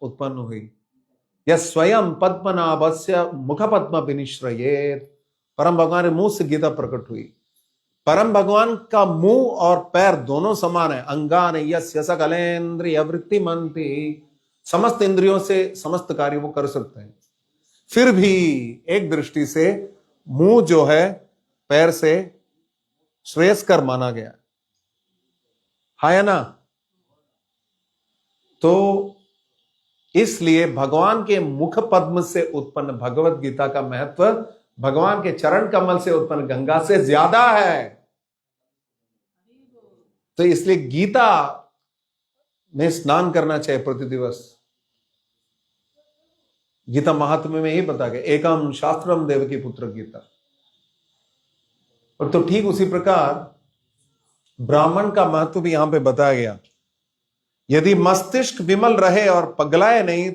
उत्पन्न हुई। या स्वयं पद्मनाभस्य मुख पद्म विनिश्रयेत, परम भगवान के मुंह से गीता प्रकट हुई। परम भगवान का मुंह और पैर दोनों समान है। अंगान यस्य सकलेन्द्रिय वृत्तिमन्ति, समस्त इंद्रियों से समस्त कार्य वो कर सकते हैं। फिर भी एक दृष्टि से मुंह जो है पैर से श्रेयस्कर माना गया है ना। तो इसलिए भगवान के मुख पद्म से उत्पन्न भगवत गीता का महत्व भगवान के चरण कमल से उत्पन्न गंगा से ज्यादा है। तो इसलिए गीता में स्नान करना चाहिए प्रति दिवस। गीता महात्म्य में ही बताया गया, एकम शास्त्रम देवकी पुत्र गीता। और तो ठीक उसी प्रकार ब्राह्मण का महत्व भी यहां पे बताया गया। यदि मस्तिष्क विमल रहे और पगलाए नहीं,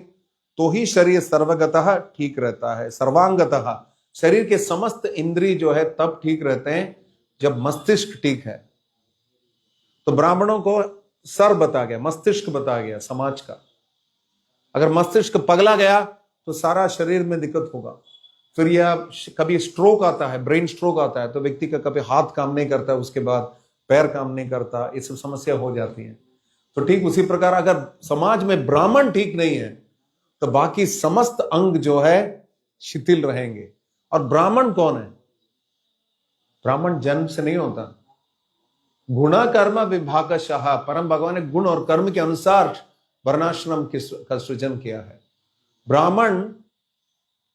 तो ही शरीर सर्वगतः ठीक रहता है, सर्वांगतः। शरीर के समस्त इंद्रिय जो है तब ठीक रहते हैं जब मस्तिष्क ठीक है। तो ब्राह्मणों को सर बता गया, मस्तिष्क बता गया समाज का। अगर मस्तिष्क पगला गया तो सारा शरीर में दिक्कत होगा। फिर यह कभी स्ट्रोक आता है, ब्रेन स्ट्रोक आता है, तो व्यक्ति का कभी हाथ काम नहीं करता, उसके बाद पैर काम नहीं करता, ये सब समस्या हो जाती है। तो ठीक उसी प्रकार अगर समाज में ब्राह्मण ठीक नहीं है तो बाकी समस्त अंग जो है शिथिल रहेंगे। और ब्राह्मण कौन है? ब्राह्मण जन्म से नहीं होता। गुणा कर्म विभागशः, परम भगवान ने गुण और कर्म के अनुसार वर्णाश्रम का सृजन किया है। ब्राह्मण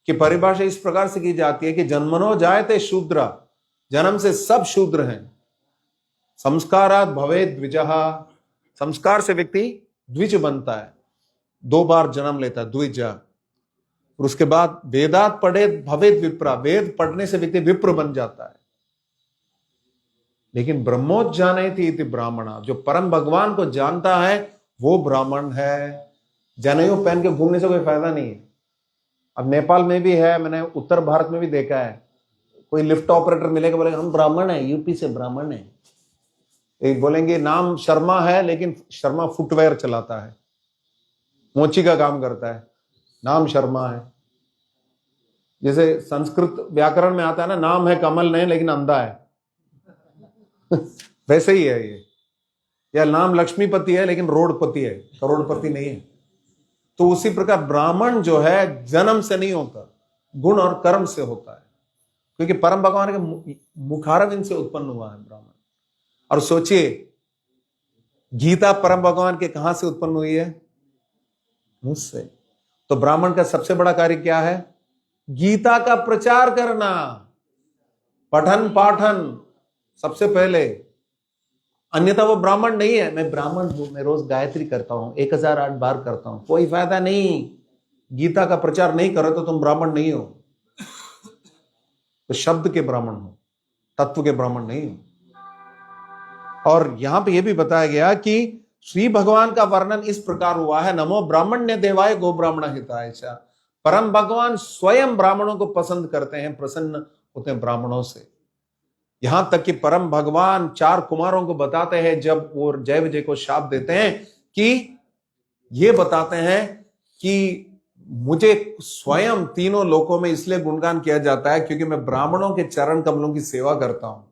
की परिभाषा इस प्रकार से की जाती है कि जन्मनो जायते शूद्र, जन्म से सब शूद्र हैं। संस्कारात् भवेत् द्विजः, संस्कार से व्यक्ति द्विज बनता है, 2 बार जन्म लेता है, द्विज। और उसके बाद वेदात पढ़ेत भवेत् विप्रा, वेद पढ़ने से व्यक्ति विप्र बन जाता है। लेकिन ब्रह्मोज्जानयति इति ब्राह्मणा, जो परम भगवान को जानता है वो ब्राह्मण है। जनेऊ पहन के घूमने से कोई फायदा नहीं है। अब नेपाल में भी है, मैंने उत्तर भारत में भी देखा है, कोई लिफ्ट ऑपरेटर मिलेगा बोलेगा हम ब्राह्मण है, यूपी से ब्राह्मण है। एक बोलेंगे नाम शर्मा है लेकिन शर्मा फुटवेयर चलाता है, मोची का काम करता है, नाम शर्मा है। जैसे संस्कृत व्याकरण में आता है ना, नाम है कमल नहीं लेकिन अंधा है वैसे ही है ये। या नाम लक्ष्मीपति है लेकिन रोडपति है, करोड़पति नहीं है। तो उसी प्रकार ब्राह्मण जो है जन्म से नहीं होता, गुण और कर्म से होता है, क्योंकि परम भगवान के मुखारविंद से उत्पन्न हुआ है ब्राह्मण। और सोचिए गीता परम भगवान के कहां से उत्पन्न हुई है? मुझसे। तो ब्राह्मण का सबसे बड़ा कार्य क्या है? गीता का प्रचार करना, पठन पाठन सबसे पहले। अन्यथा वो ब्राह्मण नहीं है। मैं ब्राह्मण हूं, मैं रोज गायत्री करता हूं, 1008 बार करता हूं, कोई फायदा नहीं। गीता का प्रचार नहीं करो तो तुम ब्राह्मण नहीं हो। तो शब्द के ब्राह्मण हो, तत्व के ब्राह्मण नहीं हो। और यहां पे यह भी बताया गया कि श्री भगवान का वर्णन इस प्रकार हुआ है, नमो ब्राह्मण्य देवाय गो ब्राह्मण हिताय च। परम भगवान स्वयं ब्राह्मणों को पसंद करते हैं, प्रसन्न होते हैं ब्राह्मणों से। यहां तक कि परम भगवान 4 कुमारों को बताते हैं, जब वो जय विजय को शाप देते हैं, कि ये बताते हैं कि मुझे स्वयं तीनों लोकों में इसलिए गुणगान किया जाता है क्योंकि मैं ब्राह्मणों के चरण कमलों की सेवा करता हूं।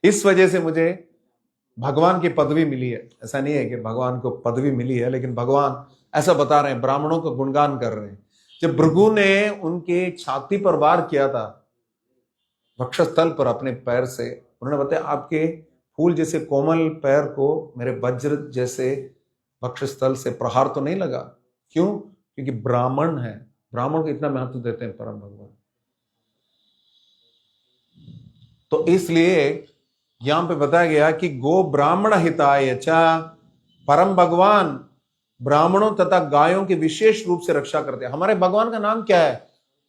इस वजह से मुझे भगवान की पदवी मिली है। ऐसा नहीं है कि भगवान को पदवी मिली है, लेकिन भगवान ऐसा बता रहे हैं, ब्राह्मणों को गुणगान कर रहे हैं। जब भृगु ने उनके छाती पर वार किया था, वक्षस्थल पर अपने पैर से, उन्होंने बताया आपके फूल जैसे कोमल पैर को मेरे वज्र जैसे वक्षस्थल से प्रहार तो नहीं लगा। क्यों? क्योंकि ब्राह्मण है। ब्राह्मण को इतना महत्व देते हैं परम भगवान। तो इसलिए यहां पे बताया गया कि गो ब्राह्मण हिताय च, परम भगवान ब्राह्मणों तथा गायों की विशेष रूप से रक्षा करते हैं। हमारे भगवान का नाम क्या है?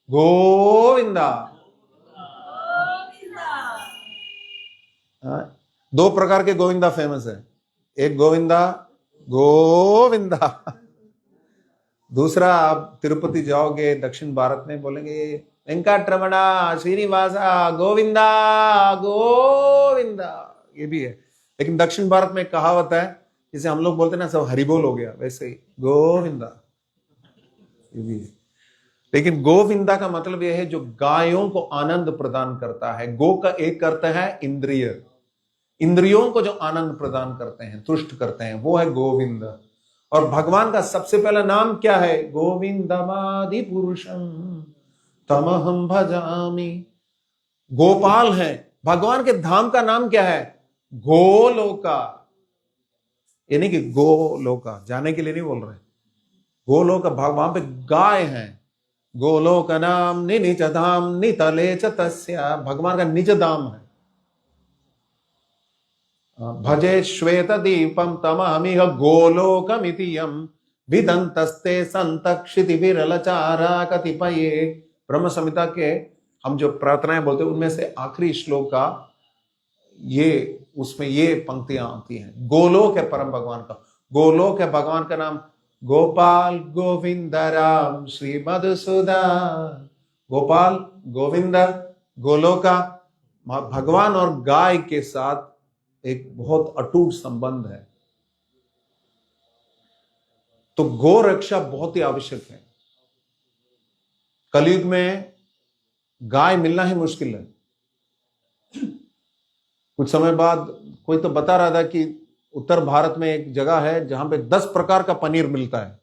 गोविंदा। 2 प्रकार के गोविंदा फेमस है। एक गोविंदा गोविंदा, दूसरा आप तिरुपति जाओगे दक्षिण भारत में बोलेंगे वेंकटरमणा श्रीनिवासा गोविंदा गोविंदा, ये भी है। लेकिन दक्षिण भारत में कहावत है, जैसे हम लोग बोलते हैं ना सब हरिबोल हो गया, वैसे ही गोविंदा ये भी है। लेकिन गोविंदा का मतलब यह है जो गायों को आनंद प्रदान करता है। गो का एक अर्थ है इंद्रिय, इंद्रियों को जो आनंद प्रदान करते हैं, तुष्ट करते हैं, वो है गोविंद। और भगवान का सबसे पहला नाम क्या है? गोविंदमादि पुरुषम तमहम भजामि। गोपाल है। भगवान के धाम का नाम क्या है? गोलोका। ये नहीं कि गोलोका जाने के लिए नहीं बोल रहे, गोलोका वहां पे गाय है। गोलोक नाम निज धाम नितले च तस्या, भगवान का निज धाम है। भजे श्वेत दीपम तमहमिह गोलोकमिति यम विदंतस्ते संतक्षिति विरलचारा कतिपये। ब्रह्म संहिता के हम जो प्रार्थनाएं बोलते हैं उनमें से आखिरी श्लोक का ये, उसमें ये पंक्तियां आती हैं। गोलोक है परम भगवान का, गोलोक है भगवान का नाम। गोपाल गोविंद राम श्री मधुसूदन। गोपाल गोविंद गोलोका, भगवान और गाय के साथ एक बहुत अटूट संबंध है। तो गो रक्षा बहुत ही आवश्यक है। कलयुग में गाय मिलना ही मुश्किल है। कुछ समय बाद कोई तो बता रहा था कि उत्तर भारत में एक जगह है जहां पे 10 प्रकार का पनीर मिलता है।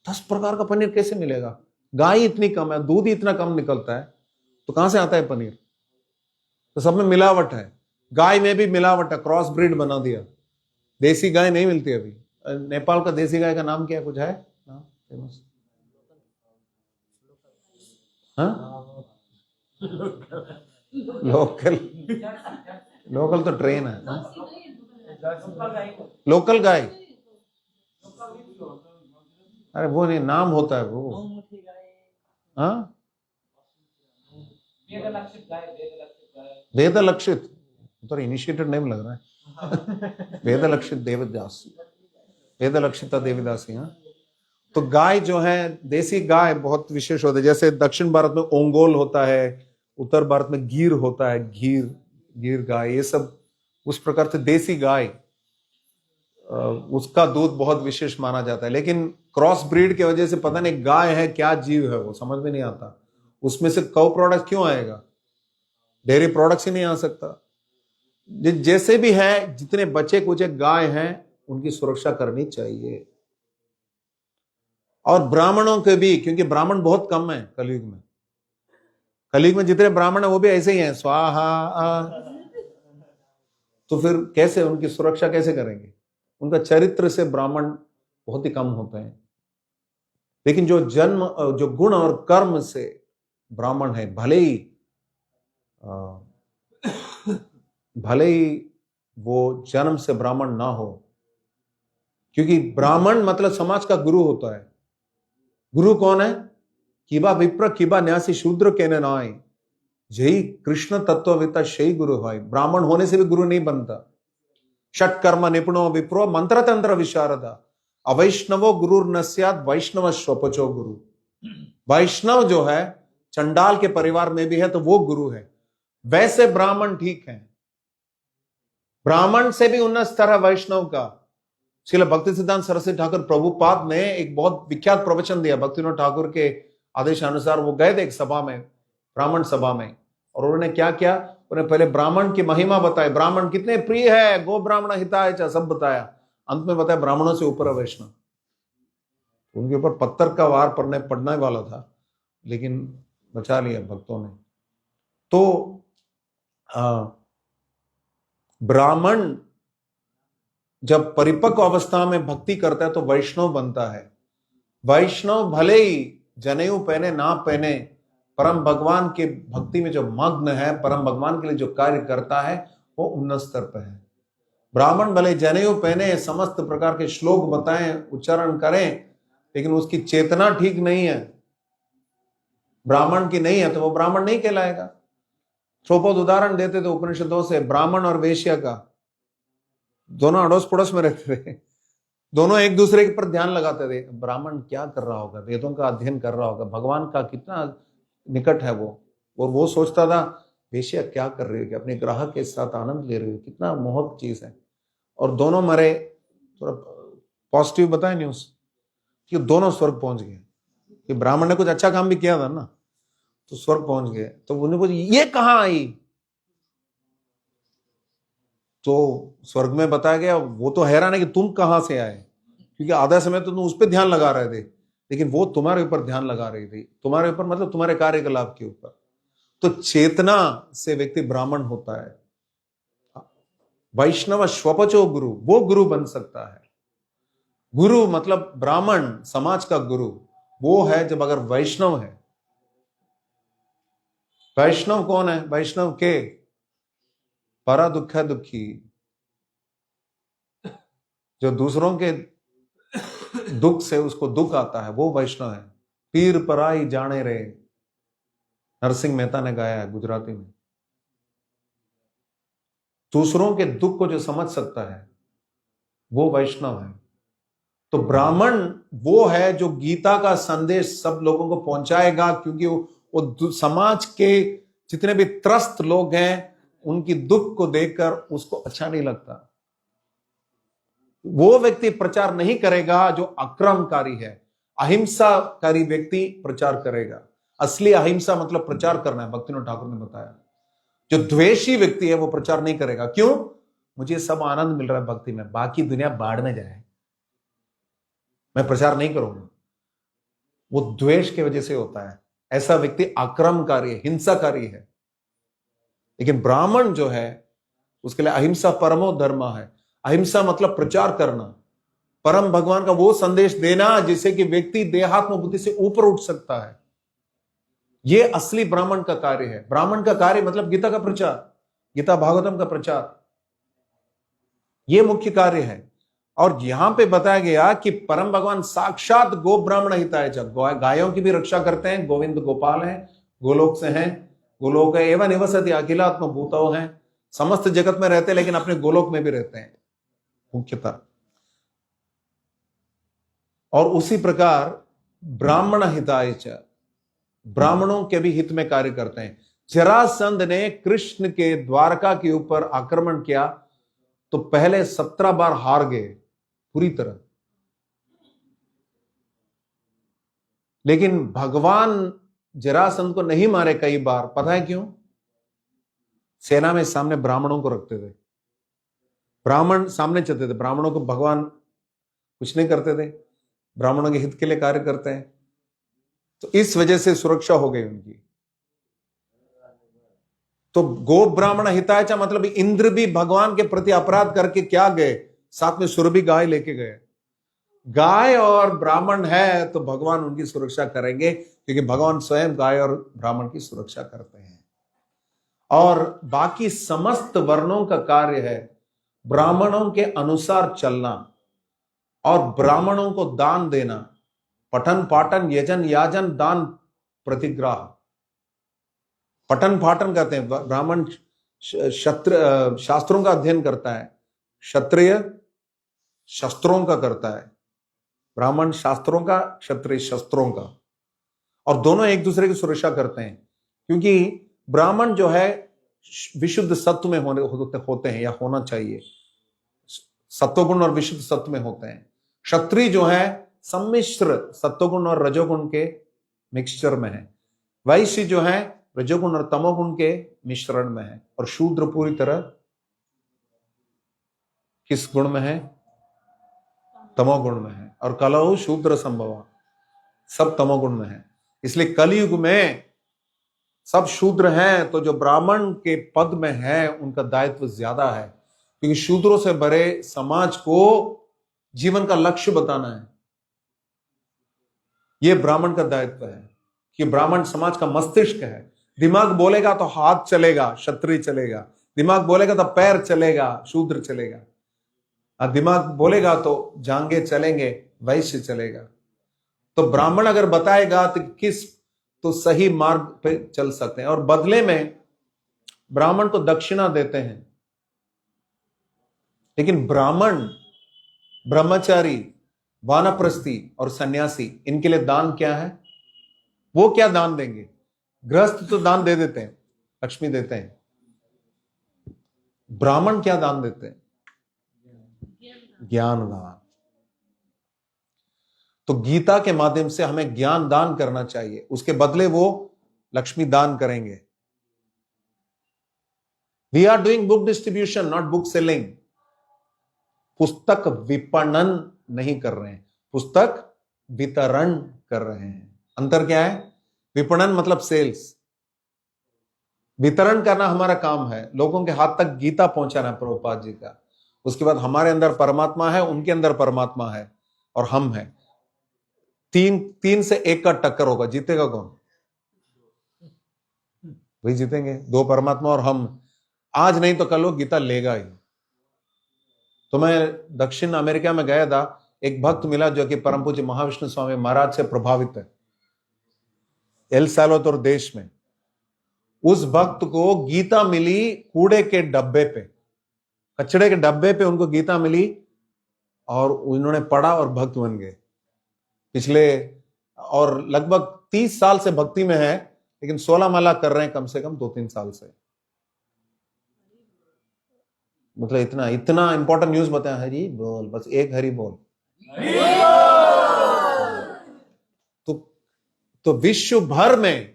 10 प्रकार का पनीर कैसे मिलेगा? गाय इतनी कम है, दूध ही इतना कम निकलता है, तो कहां से आता है पनीर? तो सब में मिलावट है। गाय में भी मिलावट है, क्रॉस ब्रीड बना दिया। देसी गाय नहीं मिलती अभी। नेपाल का देसी गाय का नाम क्या कुछ है नाम फेमस? हाँ, लोकल। लोकल तो ट्रेन है। लोकल गाय, अरे वो नहीं, नाम होता है वो। हाँ, वेद लक्षित, तो इनिशिएटेड नेम लग रहा है। वेद लक्षित देवदास, वेद लक्षिता देवदासी। हाँ, तो गाय जो है, देसी गाय बहुत विशेष होते हैं। जैसे दक्षिण भारत में ओंगोल होता है, उत्तर भारत में गिर होता है, गिर गाय, ये सब उस प्रकार से देसी गाय, उसका दूध बहुत विशेष माना जाता है। लेकिन क्रॉस ब्रीड की वजह से पता नहीं गाय है क्या जीव है, वो समझ में नहीं आता। उसमें से कौ प्रोडक्ट क्यों आएगा? डेयरी प्रोडक्ट्स ही नहीं आ सकता। जैसे भी है, जितने बचे कुचे गाय हैं उनकी सुरक्षा करनी चाहिए। और ब्राह्मणों के भी, क्योंकि ब्राह्मण बहुत कम है कलयुग में। कलयुग में जितने ब्राह्मण है वो भी ऐसे ही हैं, स्वाहा। तो फिर कैसे उनकी सुरक्षा कैसे करेंगे? उनका चरित्र से ब्राह्मण बहुत ही कम होते हैं। लेकिन जो जन्म, जो गुण और कर्म से ब्राह्मण है, भले ही वो जन्म से ब्राह्मण ना हो, क्योंकि ब्राह्मण मतलब समाज का गुरु होता है। गुरु कौन है? किबा विप्र किबा न्यासी शूद्र कहने ना आए, जय कृष्ण तत्ववेता शही गुरु भाई। ब्राह्मण होने से भी गुरु नहीं बनता। षट कर्म निपुणो विप्रो मंत्र तंत्र विशारदा, अवैष्णवो गुरु नस्याद वैष्णव स्वपचो गुरु। वैष्णव जो है चंडाल के परिवार में भी है तो वो गुरु है। वैसे ब्राह्मण ठीक है, ब्राह्मण से भी उन्नत स्तर है वैष्णव का। श्रील भक्ति सिद्धांत सरस्वती ठाकुर प्रभुपाद ने एक बहुत विख्यात प्रवचन दिया। भक्तिविनोद ठाकुर के आदेशानुसार वो गए थे एक सभा में, ब्राह्मण सभा में, और उन्होंने क्या किया, उन्हें पहले ब्राह्मण की महिमा बताई, ब्राह्मण कितने प्रिय है, गो ब्राह्मण हिताय च, सब बताया। अंत में बताया ब्राह्मणों से ऊपर है वैष्णव। उनके ऊपर पत्थर का वार पड़ने वाला था, लेकिन बचा लिया भक्तों ने। तो ब्राह्मण जब परिपक्व अवस्था में भक्ति करता है तो वैष्णव बनता है। वैष्णव भले ही जनेऊ पहने ना पहने, परम भगवान के भक्ति में जो मग्न है, परम भगवान के लिए जो कार्य करता है, वो उन्नत स्तर पर है। ब्राह्मण भले जनेऊ पहने, समस्त प्रकार के श्लोक बताएं, उच्चारण करें, लेकिन उसकी चेतना ठीक नहीं है, ब्राह्मण की नहीं है, तो वो ब्राह्मण नहीं कहलाएगा। थोपोद उदाहरण देते थे उपनिषदों से, ब्राह्मण और वेश्या का। दोनों अड़ोस पड़ोस में रहते थे, दोनों एक दूसरे के पर ध्यान लगाते थे। ब्राह्मण क्या कर रहा होगा? वेदों का अध्ययन कर रहा होगा, भगवान का कितना निकट है वो। और वो सोचता था वेश्या क्या कर रही है, अपने ग्राहक के साथ आनंद ले रही है, कितना मोहक चीज है। और दोनों मरे। थोड़ा पॉजिटिव बताए न्यूज कि दोनों स्वर्ग पहुंच गए, कि ब्राह्मण ने कुछ अच्छा काम भी किया था ना, तो स्वर्ग पहुंच गए। तो उन्हें पूछा ये कहां आई? तो स्वर्ग में बताया गया वो तो हैरान है कि तुम कहां से आए, क्योंकि आधा समय तो तुम उस पर ध्यान लगा रहे थे, लेकिन वो तुम्हारे ऊपर ध्यान लगा रही थी। तुम्हारे ऊपर मतलब तुम्हारे कार्यकलाप के ऊपर। तो चेतना से व्यक्ति ब्राह्मण होता है। वैष्णव स्वपचो गुरु, वो गुरु बन सकता है। गुरु मतलब ब्राह्मण समाज का गुरु वो है जब अगर वैष्णव है। वैष्णव कौन है? वैष्णव के परा दुखा दुखी, जो दूसरों के दुख से उसको दुख आता है, वो वैष्णव है। पीर पराई जाने रे, नरसिंह मेहता ने गाया है गुजराती में। दूसरों के दुख को जो समझ सकता है वो वैष्णव है। तो ब्राह्मण वो है जो गीता का संदेश सब लोगों को पहुंचाएगा, क्योंकि वो समाज के जितने भी त्रस्त लोग हैं उनकी दुख को देखकर उसको अच्छा नहीं लगता। वो व्यक्ति प्रचार नहीं करेगा जो आक्रमणकारी है। अहिंसाकारी व्यक्ति प्रचार करेगा। असली अहिंसा मतलब प्रचार करना है, भक्तिविनोद ठाकुर ने बताया। जो द्वेषी व्यक्ति है वो प्रचार नहीं करेगा। क्यों? मुझे सब आनंद मिल रहा है भक्ति में, बाकी दुनिया बाढ़ में जाए, मैं प्रचार नहीं करूंगा। वो द्वेष की वजह से होता है। ऐसा व्यक्ति आक्रमणकारी है, हिंसाकारी है। लेकिन ब्राह्मण जो है उसके लिए अहिंसा परमो धर्म है। अहिंसा मतलब प्रचार करना, परम भगवान का वो संदेश देना जिससे कि व्यक्ति देहात्म बुद्धि से ऊपर उठ सकता है। यह असली ब्राह्मण का कार्य है। ब्राह्मण का कार्य मतलब गीता का प्रचार, गीता भागवतम का प्रचार, यह मुख्य कार्य है। और यहां पे बताया गया कि परम भगवान साक्षात गो ब्राह्मण हिताय च, गायों की भी रक्षा करते हैं। गोविंद गोपाल हैं, गोलोक से हैं, गोलोक है एवं निवसति अखिलात्म भूतो हैं, समस्त जगत में रहते हैं लेकिन अपने गोलोक में भी रहते हैं मुख्यतः। और उसी प्रकार ब्राह्मण हिताय च, ब्राह्मणों के भी हित में कार्य करते हैं। जरासंध ने कृष्ण के द्वारका के ऊपर आक्रमण किया तो पहले 17 बार हार गए पूरी तरह, लेकिन भगवान जरासंध को नहीं मारे कई बार। पता है क्यों? सेना में सामने ब्राह्मणों को रखते थे, ब्राह्मण सामने चलते थे। ब्राह्मणों को भगवान कुछ नहीं करते थे, ब्राह्मणों के हित के लिए कार्य करते हैं, तो इस वजह से सुरक्षा हो गई उनकी। तो गो ब्राह्मण हिताय च मतलब इंद्र भी भगवान के प्रति अपराध करके क्या गए, साथ में सुरभि गाय लेके गए। गाय और ब्राह्मण है तो भगवान उनकी सुरक्षा करेंगे, क्योंकि भगवान स्वयं गाय और ब्राह्मण की सुरक्षा करते हैं। और बाकी समस्त वर्णों का कार्य है ब्राह्मणों के अनुसार चलना और ब्राह्मणों को दान देना। पठन पाठन यजन याजन दान प्रतिग्राह, पठन पाठन कहते हैं। ब्राह्मण शास्त्रों का अध्ययन करता है, क्षत्रिय शस्त्रों का करता है। ब्राह्मण शास्त्रों का, क्षत्रिय शस्त्रों का, और दोनों एक दूसरे की सुरक्षा करते हैं। क्योंकि ब्राह्मण जो है विशुद्ध सत्व में होते हैं या होना चाहिए, सत्वगुण और विशुद्ध सत्व में होते हैं। क्षत्रिय जो है सम्मिश्र सत्वगुण और रजोगुण के मिक्सचर में है। वैश्य जो है रजोगुण और तमोगुण के मिश्रण में है। और शूद्र पूरी तरह किस गुण में है? तमोगुण में है। और कलहु शूद्र संभव, सब तमोगुण में है। इसलिए कलयुग में सब शूद्र हैं, तो जो ब्राह्मण के पद में है उनका दायित्व ज्यादा है, क्योंकि शूद्रों से भरे समाज को जीवन का लक्ष्य बताना है। यह ब्राह्मण का दायित्व है कि ब्राह्मण समाज का मस्तिष्क है। दिमाग बोलेगा तो हाथ चलेगा, क्षत्रिय चलेगा। दिमाग बोलेगा तो पैर चलेगा, शूद्र चलेगा। और दिमाग बोलेगा तो जांघें चलेंगे, वैश्य चलेगा। तो ब्राह्मण अगर बताएगा तो सही मार्ग पे चल सकते हैं। और बदले में ब्राह्मण को दक्षिणा देते हैं। लेकिन ब्राह्मण, ब्रह्मचारी, वानप्रस्थी और सन्यासी, इनके लिए दान क्या है? वो क्या दान देंगे? गृहस्थ तो दान दे देते हैं, लक्ष्मी देते हैं। ब्राह्मण क्या दान देते हैं? ज्ञान दान। तो गीता के माध्यम से हमें ज्ञान दान करना चाहिए, उसके बदले वो लक्ष्मी दान करेंगे। We are doing book distribution, not book selling. पुस्तक विपणन नहीं कर रहे हैं, पुस्तक वितरण कर रहे हैं। अंतर क्या है? विपणन मतलब सेल्स, वितरण करना हमारा काम है, लोगों के हाथ तक गीता पहुंचाना प्रभुपाद जी का। उसके बाद हमारे अंदर परमात्मा है, उनके अंदर परमात्मा है और हम हैं। तीन से एक का टक्कर होगा, जीतेगा कौन? वही जीतेंगे, दो परमात्मा और हम। आज नहीं तो कल वो गीता लेगा ही। तो मैं दक्षिण अमेरिका में गया था, एक भक्त मिला जो कि परम पूज्य महाविष्णु स्वामी महाराज से प्रभावित है, एल साल्वाडोर देश में। उस भक्त को गीता मिली कूड़े के डब्बे पे, कचड़े के डब्बे पे उनको गीता मिली और उन्होंने पढ़ा और भक्त बन गए। पिछले और लगभग 30 साल से भक्ति में है, लेकिन 16 माला कर रहे हैं कम से कम 2-3 साल से। मतलब इतना इतना इंपॉर्टेंट न्यूज बताया, हरी बोल, बस एक हरी बोल। तो विश्व भर में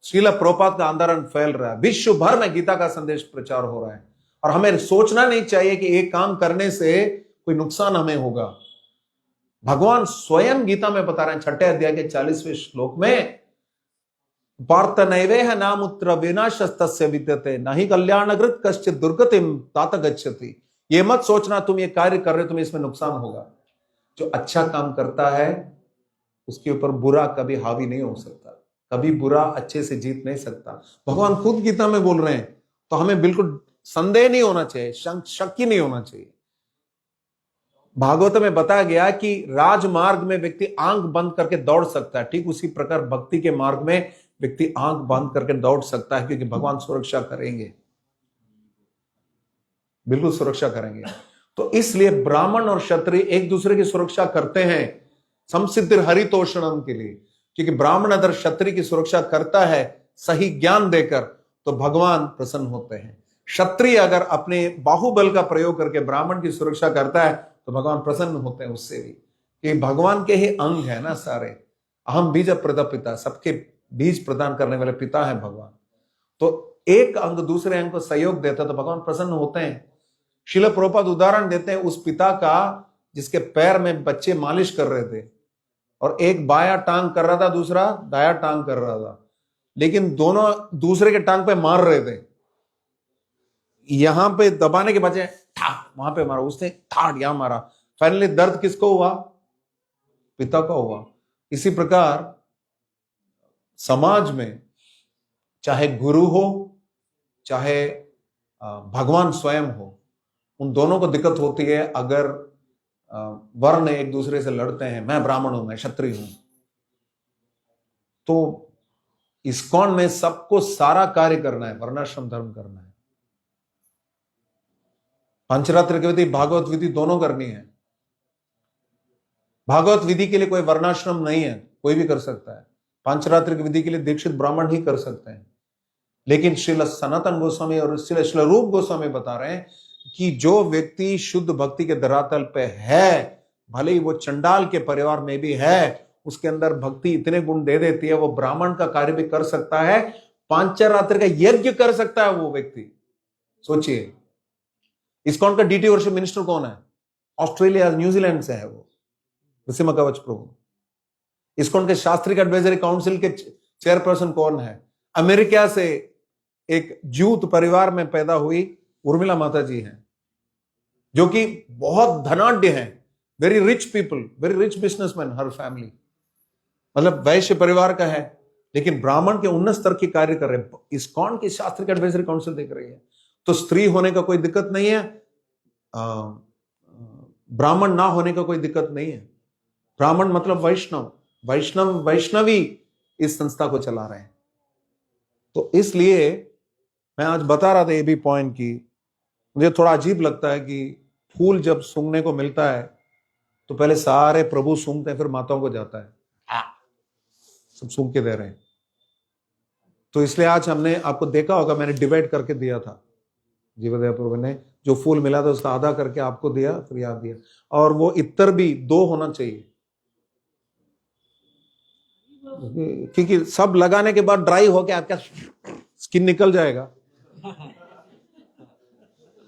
श्रील प्रभुपाद का आंदोलन फैल रहा है, विश्व भर में गीता का संदेश प्रचार हो रहा है, और हमें सोचना नहीं चाहिए कि एक काम करने से कोई नुकसान हमें होगा। भगवान स्वयं गीता में बता रहे हैं 6 अध्याय के 40वें श्लोक में, पार्थ नैवेह नामुत्र विनाशस्तस्य विद्यते नहि कल्याणकृत कश्चित् दुर्गतिम तात गच्छति। ये मत सोचना तुम ये कार्य कर रहे हो तुम्हें इसमें नुकसान होगा। जो अच्छा काम करता है उसके ऊपर बुरा कभी हावी नहीं हो सकता, कभी बुरा अच्छे से जीत नहीं सकता। भगवान खुद गीता में बोल रहे हैं, तो हमें बिल्कुल संदेह नहीं होना चाहिए, शक ही नहीं होना चाहिए। भागवत में बताया गया कि राजमार्ग में व्यक्ति आंख बंद करके दौड़ सकता है, ठीक उसी प्रकार भक्ति के मार्ग में व्यक्ति आंख बंद करके दौड़ सकता है, क्योंकि भगवान सुरक्षा करेंगे, बिल्कुल सुरक्षा करेंगे। तो इसलिए ब्राह्मण और क्षत्रिय एक दूसरे की सुरक्षा करते हैं संसिद्धिर हरितोषणम के लिए, क्योंकि ब्राह्मण अगर क्षत्रिय की सुरक्षा करता है सही ज्ञान देकर तो भगवान प्रसन्न होते हैं। क्षत्रिय अगर अपने बाहुबल का प्रयोग करके ब्राह्मण की सुरक्षा करता है तो भगवान प्रसन्न होते हैं उससे भी, कि भगवान के ही अंग है ना सारे। अहम बीज प्रदा पिता, सबके बीज प्रदान करने वाले पिता है भगवान। तो एक अंग दूसरे अंग को सहयोग देता है तो भगवान प्रसन्न होते हैं। श्रील प्रभुपाद उदाहरण देते हैं उस पिता का जिसके पैर में बच्चे मालिश कर रहे थे, और एक बाया टांग कर रहा था, दूसरा दाया टांग कर रहा था, लेकिन दोनों दूसरे के टांग पे मार रहे थे। यहां पे दबाने के बजाय वहां पे मारा, उसने यहां मारा, फाइनली दर्द किसको हुआ? पिता को हुआ। इसी प्रकार समाज में चाहे गुरु हो चाहे भगवान स्वयं हो, उन दोनों को दिक्कत होती है अगर वर्ण एक दूसरे से लड़ते हैं। मैं ब्राह्मण हूं, मैं क्षत्रिय हूं। तो इस्कॉन में सबको सारा कार्य करना है, वर्णाश्रम धर्म करना है, पंचरात्र की विधि भागवत विधि दोनों करनी है। भागवत विधि के लिए कोई वर्णाश्रम नहीं है, कोई भी कर सकता है। पंचरात्र की विधि के लिए दीक्षित ब्राह्मण ही कर सकते हैं। लेकिन श्रील सनातन गोस्वामी और श्रील रूप गोस्वामी बता रहे हैं कि जो व्यक्ति शुद्ध भक्ति के धरातल पे है, भले ही वो चंडाल के परिवार में भी है, उसके अंदर भक्ति इतने गुण दे देती है, वो ब्राह्मण का कार्य भी कर सकता है, पांचरात्र का यज्ञ कर सकता है वो व्यक्ति। सोचिए, इस्कॉन का डीटी वर्शिप मिनिस्टर कौन है? ऑस्ट्रेलिया न्यूजीलैंड से है वो, नृसिम्हा कवच प्रभु। इस्कॉन के शास्त्रिक एडवाइजरी काउंसिल के चेयरपर्सन कौन है? अमेरिका से एक जूत परिवार में पैदा हुई उर्मिला माता जी हैं, जो कि बहुत धनाढ्य हैं, very rich people, very rich businessman, हर फैमिली मतलब वैश्य परिवार का है, लेकिन ब्राह्मण के उन्नत स्तर की कार्य कर रहे हैं। इस्कॉन की शास्त्रिक एडवाइजरी काउंसिल देख रही है। तो स्त्री होने का कोई दिक्कत नहीं है, ब्राह्मण ना होने का कोई दिक्कत नहीं है। ब्राह्मण मतलब वैष्णव, वैष्णवी इस संस्था को चला रहे हैं। तो इसलिए मैं आज बता रहा था ये भी पॉइंट की मुझे थोड़ा अजीब लगता है कि फूल जब सूंघने को मिलता है तो पहले सारे प्रभु सूंघते हैं, फिर माताओं को जाता है, सब सूंघ के दे रहे हैं। तो इसलिए आज हमने आपको देखा होगा, मैंने डिवाइड करके दिया था, जीवदया प्रभु ने जो फूल मिला था उसका आधा करके आपको दिया, फिर याद दिया। और वो इत्र भी 2 होना चाहिए, क्योंकि सब लगाने के बाद ड्राई होके आपका स्किन निकल जाएगा।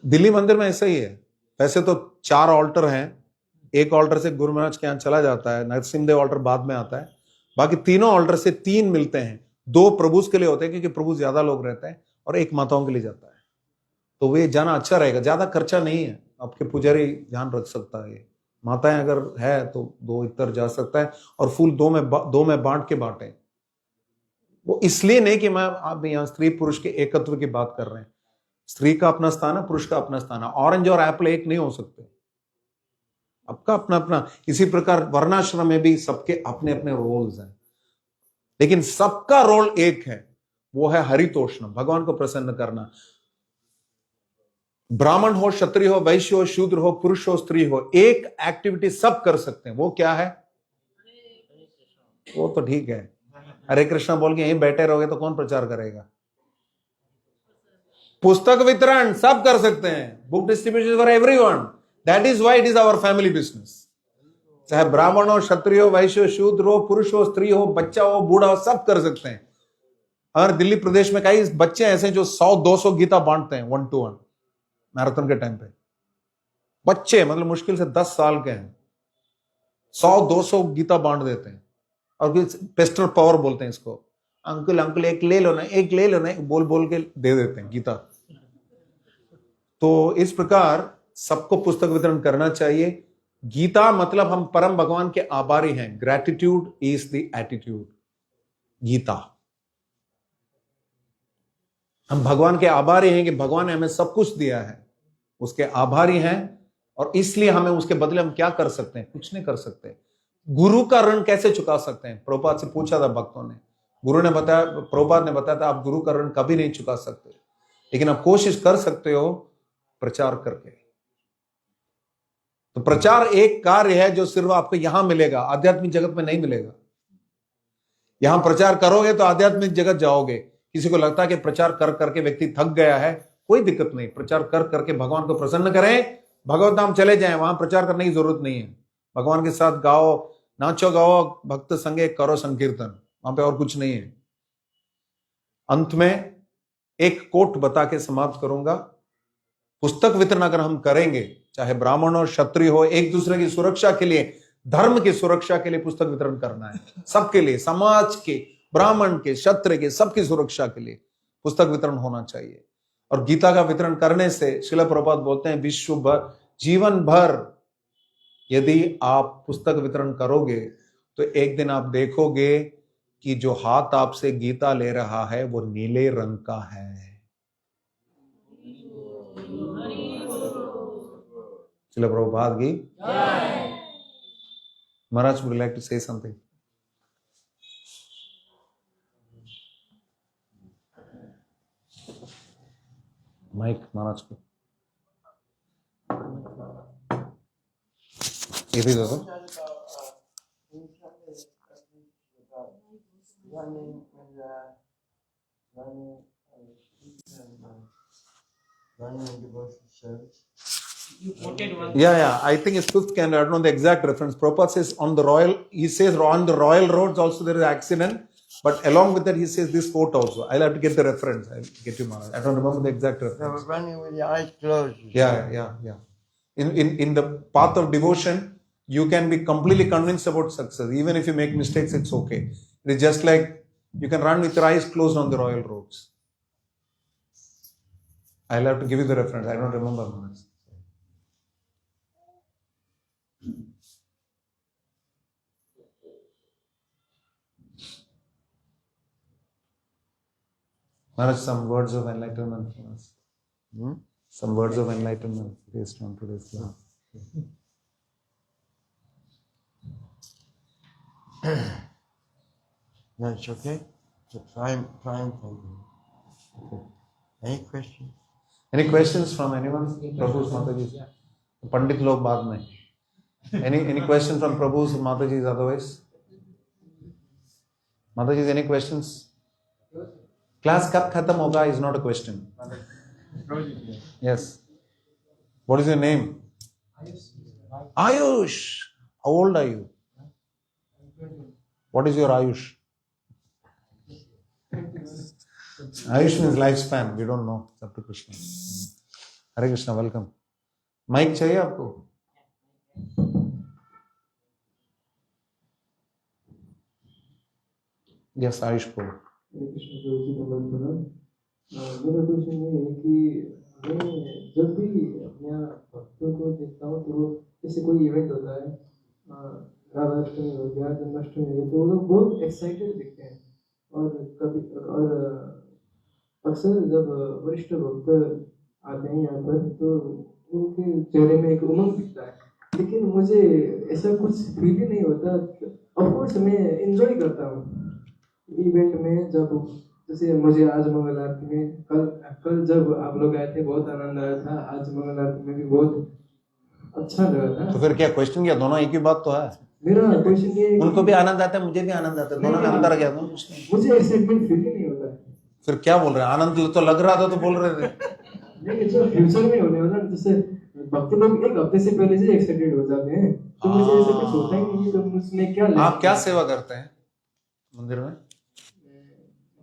दिल्ली मंदिर में ऐसा ही है। वैसे तो 4 ऑल्टर हैं, एक ऑल्टर से गुरु महाराज के यहाँ चला जाता है, नरसिंहदेव ऑल्टर बाद में आता है, बाकी तीनों ऑल्टर से 3 मिलते हैं। 2 प्रभु के लिए होते हैं क्योंकि प्रभु ज्यादा लोग रहते हैं, और 1 माताओं के लिए जाता है। तो वे जाना अच्छा रहेगा, ज्यादा खर्चा नहीं है, आपके पुजारी ध्यान रख सकता है। ये माताएं अगर है तो 2 इतर जा सकता है, और फूल 2 में बांट के बांटे। वो इसलिए नहीं कि मैं आप यहाँ स्त्री पुरुष के एकत्व की बात कर रहे हैं। स्त्री का अपना स्थान है, पुरुष का अपना स्थान है। ऑरेंज और एप्पल एक नहीं हो सकते, आपका अपना अपना। इसी प्रकार वर्णाश्रम में भी सबके अपने अपने रोल्स हैं, लेकिन सबका रोल एक है, वो है हरितोषणम, भगवान को प्रसन्न करना। ब्राह्मण हो, क्षत्रिय हो, वैश्य हो, शूद्र हो, पुरुष हो, स्त्री हो, एक एक्टिविटी सब कर सकते हैं। वो क्या है? वो तो ठीक है, हरे कृष्णा बोल के यहीं बैठे रहोगे तो कौन प्रचार करेगा? पुस्तक वितरण सब कर सकते हैं, book distribution for everyone, that is why it is our family business. चाहे ब्राह्मण हो, क्षत्रिय हो, वैश्य हो, शूद्र हो, पुरुष हो, स्त्री हो, बच्चा हो, बूढ़ा हो, सब कर सकते हैं। और दिल्ली प्रदेश में कई बच्चे ऐसे जो 100-200 गीता बांटते हैं 1 to 1 मैराथन के टाइम पे। बच्चे मतलब मुश्किल से 10 साल के हैं, 100-200 गीता बांट देते हैं। और पेस्टर पावर बोलते हैं इसको, अंकल अंकल एक ले लो ना, एक ले लो ना, बोल बोल के दे देते हैं गीता। तो इस प्रकार सबको पुस्तक वितरण करना चाहिए। गीता मतलब हम परम भगवान के आभारी हैं। Gratitude is the attitude. Gita हम भगवान के आभारी हैं कि भगवान ने हमें सब कुछ दिया है, उसके आभारी हैं। और इसलिए हमें उसके बदले हम क्या कर सकते हैं? कुछ नहीं कर सकते। गुरु का ऋण कैसे चुका सकते हैं? प्रभुपाद से पूछा था भक्तों ने, गुरु ने बताया, प्रभुपाद ने बताया था, आप गुरु का ऋण कभी नहीं चुका सकते, लेकिन आप कोशिश कर सकते हो प्रचार करके। तो प्रचार एक कार्य है जो सिर्फ आपको यहां मिलेगा, आध्यात्मिक जगत में नहीं मिलेगा। यहां प्रचार करोगे तो आध्यात्मिक जगत जाओगे। किसी को लगता है कि प्रचार कर करके व्यक्ति थक गया है, कोई दिक्कत नहीं, प्रचार कर करके भगवान को प्रसन्न करें, भगवत धाम चले जाएं, वहां प्रचार करने की जरूरत नहीं है। भगवान के साथ गाओ, नाचो गाओ, भक्त संगे करो संकीर्तन, वहां पे और कुछ नहीं है। अंत में एक कोट बता के समाप्त करूंगा। पुस्तक वितरण अगर हम करेंगे, चाहे ब्राह्मण हो, क्षत्रिय हो, एक दूसरे की सुरक्षा के लिए, धर्म की सुरक्षा के लिए पुस्तक वितरण करना है, सबके लिए, समाज के, ब्राह्मण के, क्षत्रिय के, सबकी सुरक्षा के लिए पुस्तक वितरण होना चाहिए। और गीता का वितरण करने से श्रील प्रभुपाद बोलते हैं, विश्व भर, जीवन भर यदि आप पुस्तक वितरण करोगे तो एक दिन आप देखोगे कि जो हाथ आपसे गीता ले रहा है वो नीले रंग का है। श्रील प्रभुपाद की Maharaj, would you like to say something? Mike Maharaj को ये भी दो। Yeah, I think it's 5th canto. I don't know the exact reference. Prabhupada says on the royal roads also there is accident, but along with that he says this quote also. I'll have to get the reference. I'll get you, Maharaj. I don't remember the exact They reference. were running with your eyes closed. Yeah. In the path of devotion, you can be completely convinced about success. Even if you make mistakes, it's okay. It's just like you can run with your eyes closed on the royal roads. I'll have to give you the reference. I don't remember, Maharaj. Maharaj, some words of enlightenment for us. Some words of enlightenment based on today's class. No, it's okay. It's a prime thing. Okay. Any questions? Any questions from anyone? Prabhu's Mataji? Pandit log baad mein. Any question from Prabhu's Mataji's otherwise? Mataji's, any questions? Class kab khatam hoga is not a question. Yes. What is your name? Ayush. How old are you? What is your Ayush? Ayush means lifespan. We don't know. It's up to Krishna. Hare Krishna, welcome. Mic चाहिए आपको? यस, आयुष को। हरे कृष्ण प्रभु जी का वंदना। मेरा क्वेश्चन ये है कि मैं जब भी अपने भक्तों को देखता हूँ तो जैसे कोई इवेंट होता है, राधाष्टमी हो गया, जन्माष्टमी हो गया, तो वो लोग बहुत एक्साइटेड दिखते हैं। और अक्सर जब वरिष्ठ भक्त आते हैं यहाँ पर तो उनके चेहरे में एक उमंग दिखता है, लेकिन मुझे ऐसा कुछ फील ही नहीं होता। ऑफकोर्स मैं एंजॉय करता हूँ इवेंट में। जब जैसे मुझे आज मंगल आरती में, कल जब आप लोग आए थे बहुत आनंद आया था, आज मंगल आरती में भी बहुत अच्छा लगा था। तो फिर क्या क्वेश्चन, क्या दोनों एक ही बात तो है? मेरा क्वेश्चन ये है उनको कि भी आनंद आता है, मुझे भी आनंद आता है, दोनों में अंदर आ गया था कुछ नहीं। मुझे एक्साइटमेंट फील ही नहीं होता है। फिर क्या बोल रहे हैं? आनंद तो लग रहा था तो बोल रहे थे। नहीं, जो फ्यूचर में होने वाला, जैसे भक्त लोग एक हफ्ते से पहले से एक्साइटेड हो जाते हैं, तो मुझे ऐसा कुछ होता ही नहीं है, तो उसमें क्या लेना आप क्या है? सेवा करते हैं मंदिर में?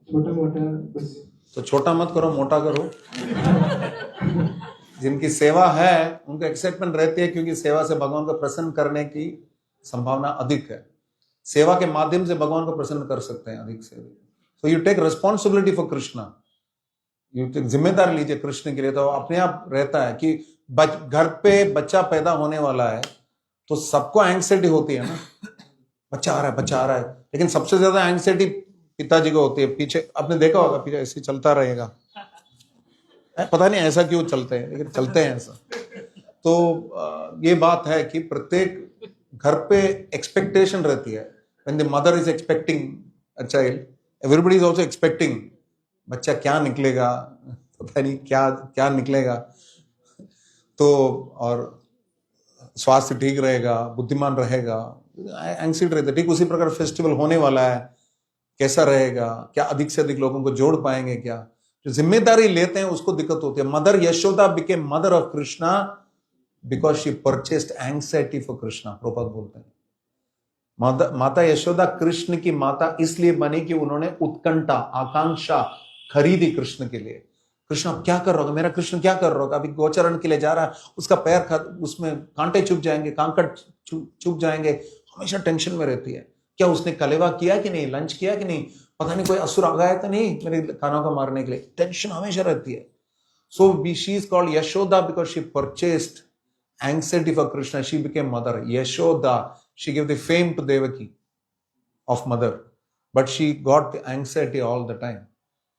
छोटा मोटा बस। तो छोटा मत करो, मोटा करो। जिनकी सेवा है उनको एक्साइटमेंट रहती है, क्योंकि सेवा से भगवान को प्रसन्न करने की संभावना अधिक है। सेवा के माध्यम से भगवान को प्रसन्न कर सकते हैं अधिक से अधिक। So you take responsibility for Krishna, you take जिम्मेदारी लीजिए कृष्ण के लिए। तो अपने आप रहता है कि घर पे बच्चा पैदा होने वाला है तो सबको एंग्जाइटी होती है ना, बच्चा आ रहा है, बच्चा आ रहा है। लेकिन सबसे ज्यादा एंग्जाइटी पिताजी को होती है। पीछे आपने देखा होगा, पीछे ऐसे चलता रहेगा, पता नहीं ऐसा क्यों चलते हैं, लेकिन चलते हैं ऐसा। तो ये बात है कि प्रत्येक घर पे एक्सपेक्टेशन रहती है। When the mother is expecting a child, everybody is also expecting बच्चा क्या निकलेगा, पता नहीं क्या क्या निकलेगा। तो और स्वास्थ्य ठीक रहेगा, बुद्धिमान रहेगा, एंग्जाइटी रहती है। ठीक उसी प्रकार फेस्टिवल होने वाला है, कैसा रहेगा, क्या अधिक से अधिक लोगों को जोड़ पाएंगे, क्या जो जिम्मेदारी लेते हैं उसको दिक्कत होती है। Mother Yashoda became mother of Krishna because she purchased anxiety for Krishna. Prabhupada बोलते हैं माता यशोदा कृष्ण की माता इसलिए बनी कि उन्होंने उत्कंठा, आकांक्षा खरीदी कृष्ण के लिए। कृष्ण अब क्या कर रहा होगा, मेरा कृष्ण क्या कर रहा होगा, अभी गोचरण के लिए जा रहा है, उसका पैर उसमें कांटे चुभ जाएंगे, कांकड़ चुभ जाएंगे, हमेशा टेंशन में रहती है। क्या उसने कलेवा किया कि नहीं, लंच किया कि नहीं, पता नहीं कोई असुर आ गया तो नहीं मेरे कानों को मारने के लिए, टेंशन हमेशा रहती है। So she is called Yashoda because she purchased anxiety for Krishna. She became mother. Yashoda, she gave the fame to Devaki of mother, but she got the anxiety all the time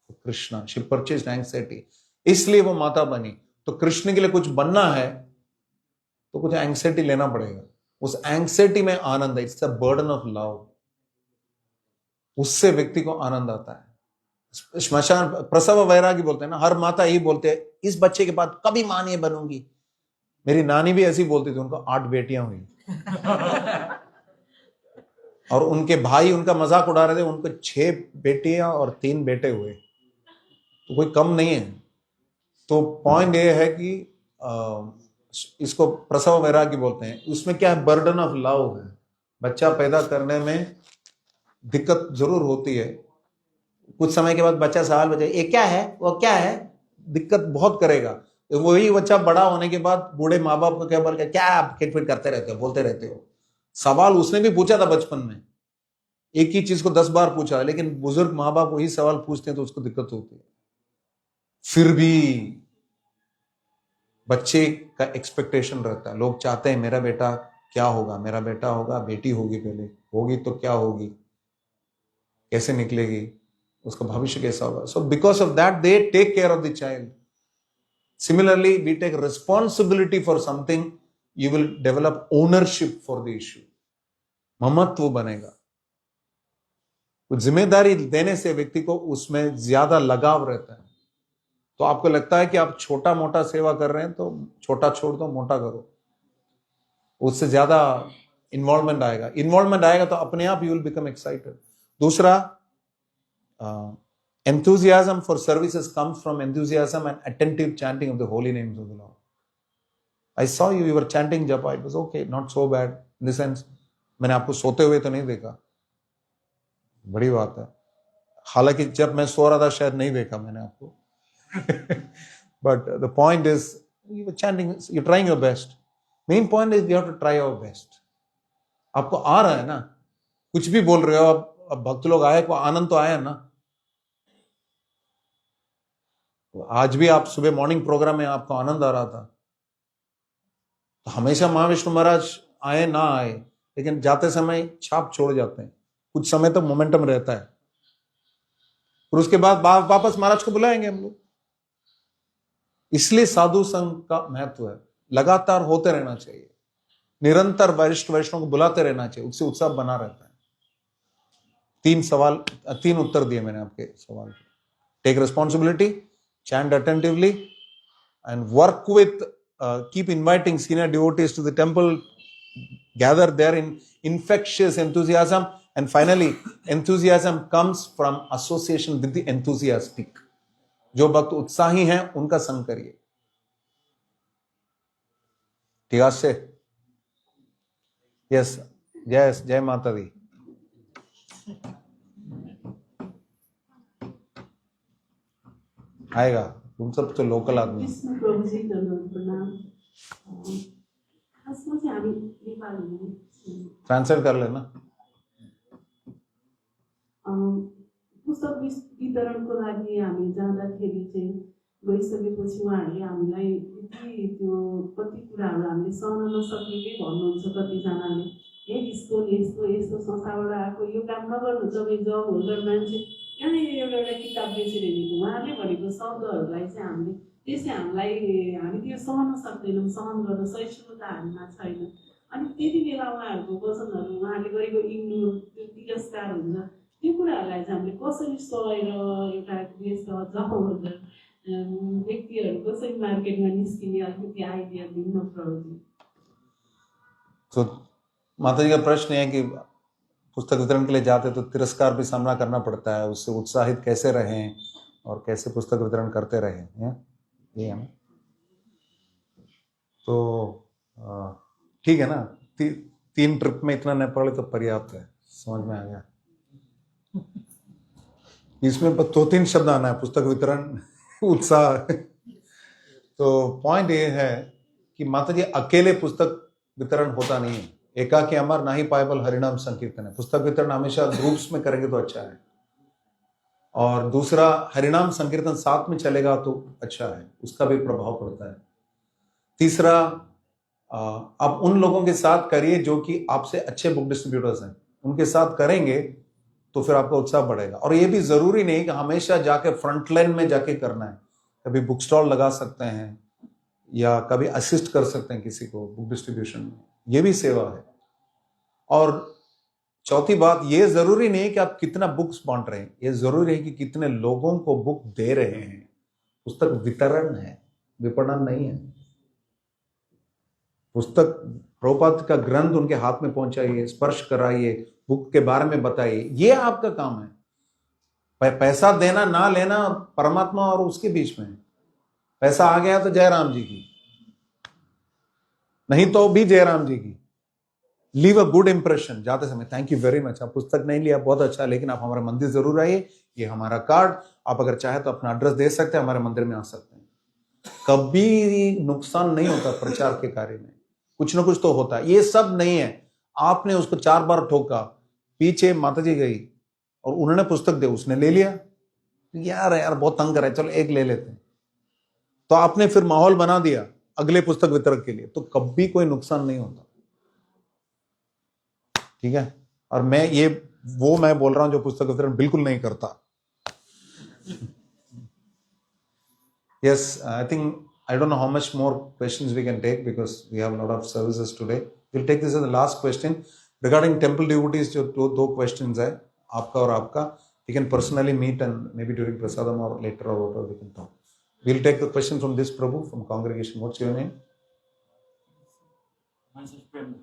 for Krishna. She purchased anxiety. इसलिए वो माता बनी। तो कृष्ण के लिए कुछ बनना है तो कुछ एंग्जाइटी लेना पड़ेगा। उस एंग्जाइटी में आनंद है, it's a burden of love. उससे व्यक्ति को आनंद आता है। श्मशान प्रसव वैरागी बोलते हैं ना, हर माता यही बोलते हैं इस बच्चे के बाद कभी मां नहीं बनूंगी। मेरी नानी भी ऐसी बोलती थी, उनको 8 बेटियां हुई और उनके भाई उनका मजाक उड़ा रहे थे, उनको 6 बेटियां और 3 बेटे हुए, तो कोई कम नहीं है। तो पॉइंट ये है कि इसको प्रसव वैरागी बोलते हैं। उसमें क्या है, बर्डन ऑफ लव है। बच्चा पैदा करने में दिक्कत जरूर होती है। कुछ समय के बाद बच्चा सवाल बचे, ये क्या है, वो क्या है, दिक्कत बहुत करेगा। वही बच्चा बड़ा होने के बाद बूढ़े माँ बाप को क्या बोल के, क्या आप खिटपिट करते रहते हो, बोलते रहते हो। सवाल उसने भी पूछा था बचपन में, एक ही चीज को 10 बार पूछा, लेकिन बुजुर्ग माँ बाप वही सवाल पूछते हैं तो उसको दिक्कत होती है। फिर भी बच्चे का एक्सपेक्टेशन रहता है, लोग चाहते हैं मेरा बेटा क्या होगा, मेरा बेटा होगा, बेटी होगी, पहले होगी तो क्या होगी, कैसे निकलेगी, उसका भविष्य कैसा होगा। So because of that they take care of the child. Similarly, we take responsibility for something, you will develop ownership for the issue. ममत्व बनेगा। कुछ जिम्मेदारी देने से व्यक्ति को उसमें ज्यादा लगाव रहता है। तो आपको लगता है कि आप छोटा मोटा सेवा कर रहे हैं तो छोटा छोड़ दो, मोटा करो, उससे ज्यादा इन्वॉल्वमेंट आएगा। इन्वॉल्वमेंट आएगा तो अपने आप यू विल बिकम एक्साइटेड। दूसरा, enthusiasm for services comes from enthusiasm and attentive chanting of the holy names of the Lord. I saw you were chanting japa, it was okay, not so bad in the sense, मैंने आपको सोते हुए तो नहीं देखा, बड़ी बात है। हालांकि जब मैं सो रहा था शायद नहीं देखा मैंने आपको, but the point is you were chanting, you're trying your best. Main point is we have to try our best. आपको आ रहा है ना, कुछ भी बोल रहे हो, अब भक्त लोग आए को आनंद तो आया ना। आज भी आप सुबह मॉर्निंग प्रोग्राम में आपको आनंद आ रहा था। तो हमेशा महाविष्णु महाराज आए ना आए, लेकिन जाते समय छाप छोड़ जाते हैं। कुछ समय तो मोमेंटम रहता है, और उसके बाद वापस महाराज को बुलाएंगे हम लोग। इसलिए साधु संघ का महत्व है, लगातार होते रहना चाहिए, निरंतर वरिष्ठ वैष्णव को बुलाते रहना चाहिए, उससे उत्साह बना रहता है। 3 उत्तर दिए मैंने आपके सवाल के। Take responsibility, chant attentively, and work with, keep inviting senior devotees to the temple, gather there in infectious enthusiasm, and finally enthusiasm comes from association with the enthusiastic. जो भक्त उत्साही हैं उनका संग करिए. ठीक से? यस, जय माता दी. आएगा, तुम सब तो लोकल आदमी. कृष्ण प्रभु जी प्रणाम. खासमा चाहिँ हामी नेपालीहरू ट्रांसलेट कर लेना. पुस्तक वितरणको लागि हामी जाँदाखेरि चाहिँ गइसकेपछि उहाँहरूले हामीलाई यति त्यो कति कुराहरू हामीले सहन नसक्नेकै भन्नुहुन्छ. कतिजनाले हे यस्तो संस्थाबाट आएको यो काम नगर्नु, तपाईँ जब होल्डर मान्छे यहाँनिर एउटा किताब बेचेर हिँडेको. उहाँले भनेको शब्दहरूलाई चाहिँ हामी त्यो सहन सक्दैनौँ, सहन गर्न सहिष्णुता हामीमा छैन. अनि त्यति बेला उहाँहरूको वचनहरू, उहाँले गरेको इग्नोर, त्यो तिरस्कार हुन्छ. त्यो कुराहरूलाई चाहिँ हामीले कसरी सहेर एउटा व्यस्त जब होल्डर व्यक्तिहरू कसरी मार्केटमा निस्किने अलिकति आइडिया दिनु न प्रभुजी. तो माता जी का प्रश्न है कि पुस्तक वितरण के लिए जाते तो तिरस्कार भी सामना करना पड़ता है, उससे उत्साहित कैसे रहें और कैसे पुस्तक वितरण करते रहें. ये है ना. तो ठीक है ना. 3 ट्रिप में इतना नेपाली तो पर्याप्त है, समझ में आ गया. इसमें 2-3 शब्द आना है, पुस्तक वितरण, उत्साह. तो पॉइंट ये है कि माता जी अकेले पुस्तक वितरण होता नहीं है. एकाकी अमर ना ही पाएबल हरिनाम संकीर्तन है. पुस्तक वितरण हमेशा ग्रुप्स में करेंगे तो अच्छा है. और दूसरा, हरिनाम संकीर्तन साथ में चलेगा तो अच्छा है, उसका भी प्रभाव पड़ता है. तीसरा, आप उन लोगों के साथ करिए जो कि आपसे अच्छे बुक डिस्ट्रीब्यूटर्स हैं, उनके साथ करेंगे तो फिर आपका उत्साह बढ़ेगा. और ये भी जरूरी नहीं कि हमेशा जाके फ्रंट लाइन में जाके करना है. कभी बुक स्टॉल लगा सकते हैं या कभी असिस्ट कर सकते हैं किसी को बुक डिस्ट्रीब्यूशन में, ये भी सेवा है. और चौथी बात, ये जरूरी नहीं कि आप कितना बुक्स बांट रहे हैं, ये जरूरी है कि कितने लोगों को बुक दे रहे हैं. पुस्तक वितरण है, विपणन नहीं है. पुस्तक प्रभुपाद का ग्रंथ उनके हाथ में पहुंचाइए, स्पर्श कराइए, बुक के बारे में बताइए, ये आपका काम है. पैसा देना ना लेना परमात्मा और उसके बीच में है. पैसा आ गया तो जयराम जी की, नहीं तो भी जयराम जी की. लीव अ गुड इंप्रेशन जाते समय. Thank you very much. आप पुस्तक नहीं लिया, बहुत अच्छा, लेकिन आप हमारे मंदिर जरूर आइए, ये हमारा कार्ड, आप अगर चाहे तो अपना एड्रेस दे सकते हैं, हमारे मंदिर में आ सकते हैं. कभी नुकसान नहीं होता प्रचार के कार्य में, कुछ ना कुछ तो होता है. ये सब नहीं है. आपने उसको 4 बार ठोका, पीछे माता जी गई और उन्होंने पुस्तक दे, उसने ले लिया. यार बहुत तंग कर रहा है, चलो एक ले लेते हैं. तो आपने फिर माहौल बना दिया अगले पुस्तक वितरक के लिए, तो कभी कोई नुकसान नहीं होता. ठीक है. और मैं बोल रहा हूं जो पुस्तक वितरण बिल्कुल नहीं करता. Yes, I think, I don't know how much more questions we can take because we have a lot of services today. We'll take this as the last question. Regarding temple devotees, जो दो questions है, आपका और आपका. We can personally meet and maybe during prasadam or later or whatever we can talk. We'll take the question from this Prabhu from congregation. What's your name? My name is Prem.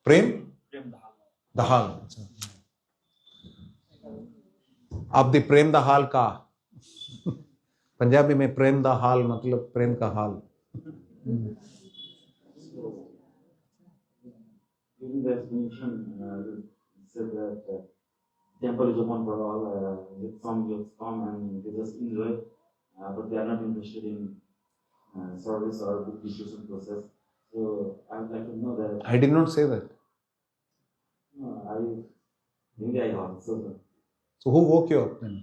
Prem? Prem Dahal. Dahal. आप दी प्रेम दहाल का. पंजाबी में प्रेम दा हाल मतलब प्रेम का हाल. During the explanation, you said that temple is open for all. Some youths come and they just enjoy, but they are not interested in service or book distribution process. So I would like to know that. I did not say that. No, maybe I heard. So who woke you up then?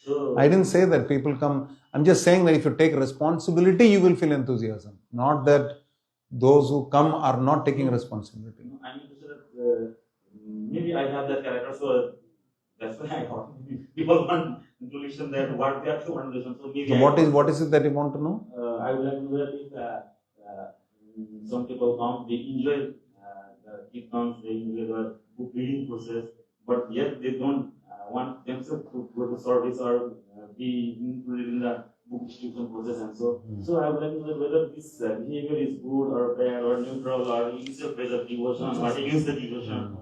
So I didn't say that people come. I'm just saying that if you take responsibility, you will feel enthusiasm. Not that those who come are not taking responsibility. I'm interested that maybe I have that character, so that's why I thought people want to listen that what they actually want to listen. So maybe what is it that you want to know? I would like to know that if some people come, they enjoy the kirtans, they enjoy the book reading process, but yet they don't want themselves to go to service or be included in the book distribution process and so. So I would like to know whether this behavior is good or bad or neutral or is it based on devotion or against the devotion.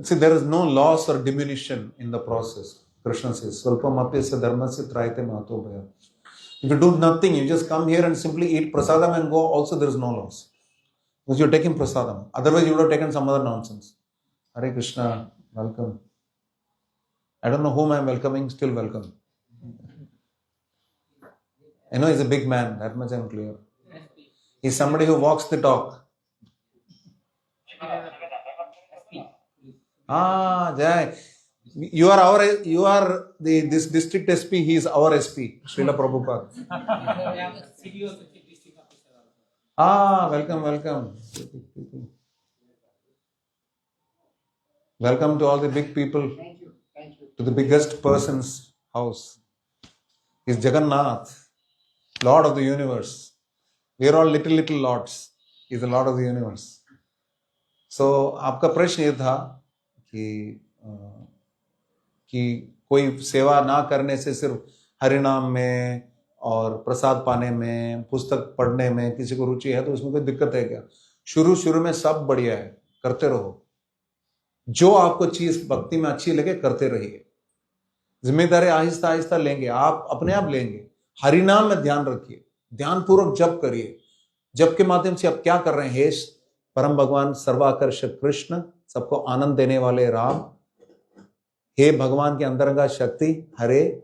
See, there is no loss or diminution in the process. Krishna says, Svalpam apyasya dharmasya trayate mahato bhaya. If you do nothing, you just come here and simply eat prasadam and go, also there is no loss. Because you're taking prasadam. Otherwise, you would have taken some other nonsense. Hare Krishna, welcome. I don't know whom I'm welcoming, still welcome. I know he's a big man, that much I'm clear. He's somebody who walks the talk. Jai. You are this district SP, he is our SP, Srila Prabhupada. Welcome. Welcome to all the big people. Thank you. To the biggest person's house. He is Jagannath, Lord of the universe. We are all little lords. He is the Lord of the universe. So, आपका प्रश्न ये था कि कोई सेवा ना करने से सिर्फ हरिनाम में और प्रसाद पाने में, पुस्तक पढ़ने में किसी को रुचि है तो उसमें कोई दिक्कत है क्या? शुरू में सब बढ़िया है, करते रहो. जो आपको चीज भक्ति में अच्छी लगे करते रहिए. जिम्मेदारी आहिस्ता आहिस्ता लेंगे, आप अपने आप लेंगे. हरिनाम में ध्यान रखिए, ध्यानपूर्वक जप करिए. जप के माध्यम से आप क्या कर रहे हैं? हे परम भगवान सर्वाकर्षक कृष्ण, सबको आनंद देने वाले राम, हे भगवान की अंतरंगा शक्ति हरे,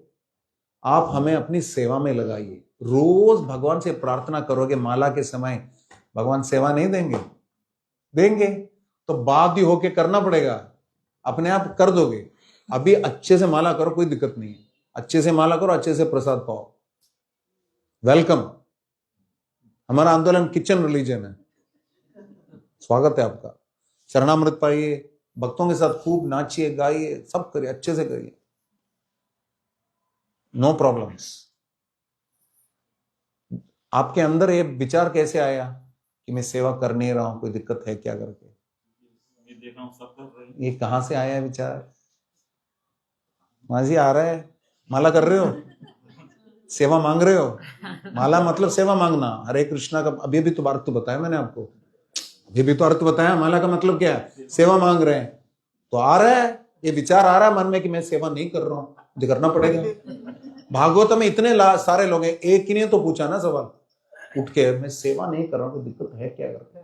आप हमें अपनी सेवा में लगाइए. रोज भगवान से प्रार्थना करोगे माला के समय, भगवान सेवा नहीं देंगे तो बाध्य होके करना पड़ेगा. अपने आप कर दोगे. अभी अच्छे से माला करो, कोई दिक्कत नहीं है. अच्छे से माला करो, अच्छे से प्रसाद पाओ. वेलकम. हमारा आंदोलन किचन रिलीजन है. स्वागत है आपका. शरणामृत पाइए, भक्तों के साथ खूब नाचिए, गाइए, सब करिए, अच्छे से करिए. No problems. आपके अंदर ये विचार कैसे आया कि मैं सेवा कर नहीं रहा हूं, कोई दिक्कत है क्या करके? ये कहां से आया विचार? माजी आ रहा है, माला कर रहे हो, सेवा मांग रहे हो. माला मतलब सेवा मांगना. हरे कृष्णा का अभी भी तो अर्थ तो बताया मैंने आपको. अभी भी तो अर्थ बताया. माला का मतलब क्या है? सेवा मांग रहे हैं. तो आ रहा है ये विचार, आ रहा है मन में कि मैं सेवा नहीं कर रहा हूं, मुझे करना पड़ेगा. भागवत में इतने सारे लोग हैं, एक ही ने तो पूछा ना सवाल उठ के, मैं सेवा नहीं कर रहा हूं, कोई दिक्कत है क्या करते?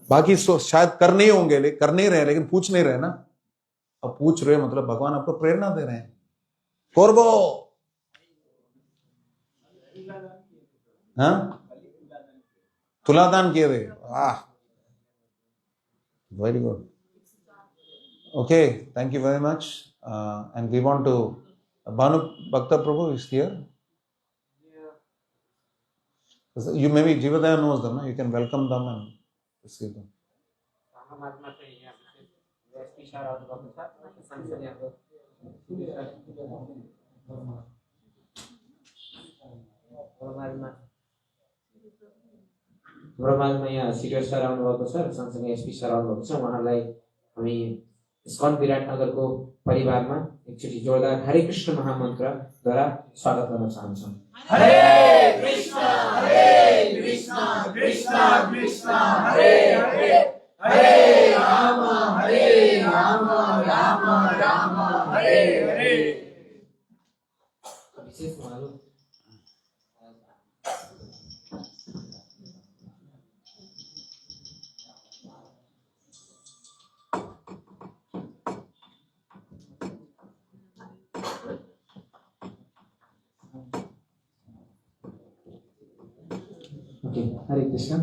बाकी शायद कर नहीं होंगे, कर नहीं रहे, लेकिन पूछ नहीं रहे ना. अब पूछ रहे मतलब भगवान आपको प्रेरणा दे रहे हैं. कोरबो, तुलादान किए थे. Very good. Okay, thank you very much. And we want to Bhanu Bhakta Prabhu is here. You maybe Jivadaya knows them, no? You can welcome them and receive them. ब्रह्माजमा यहाँ सिरियर सर आउनुभएको छ, सँगसँगै एसपी सर आउनुभएको छ. उहाँलाई हामी इस्कन विराटनगरको परिवारमा एकचोटि जोरदार हरे कृष्ण महामन्त्रद्वारा स्वागत गर्न चाहन्छौँ. हरे कृष्ण कृष्ण कृष्ण हरे हरे, हरे राम राम राम हरे हरे. विशेष उहाँहरू Hare Krishna.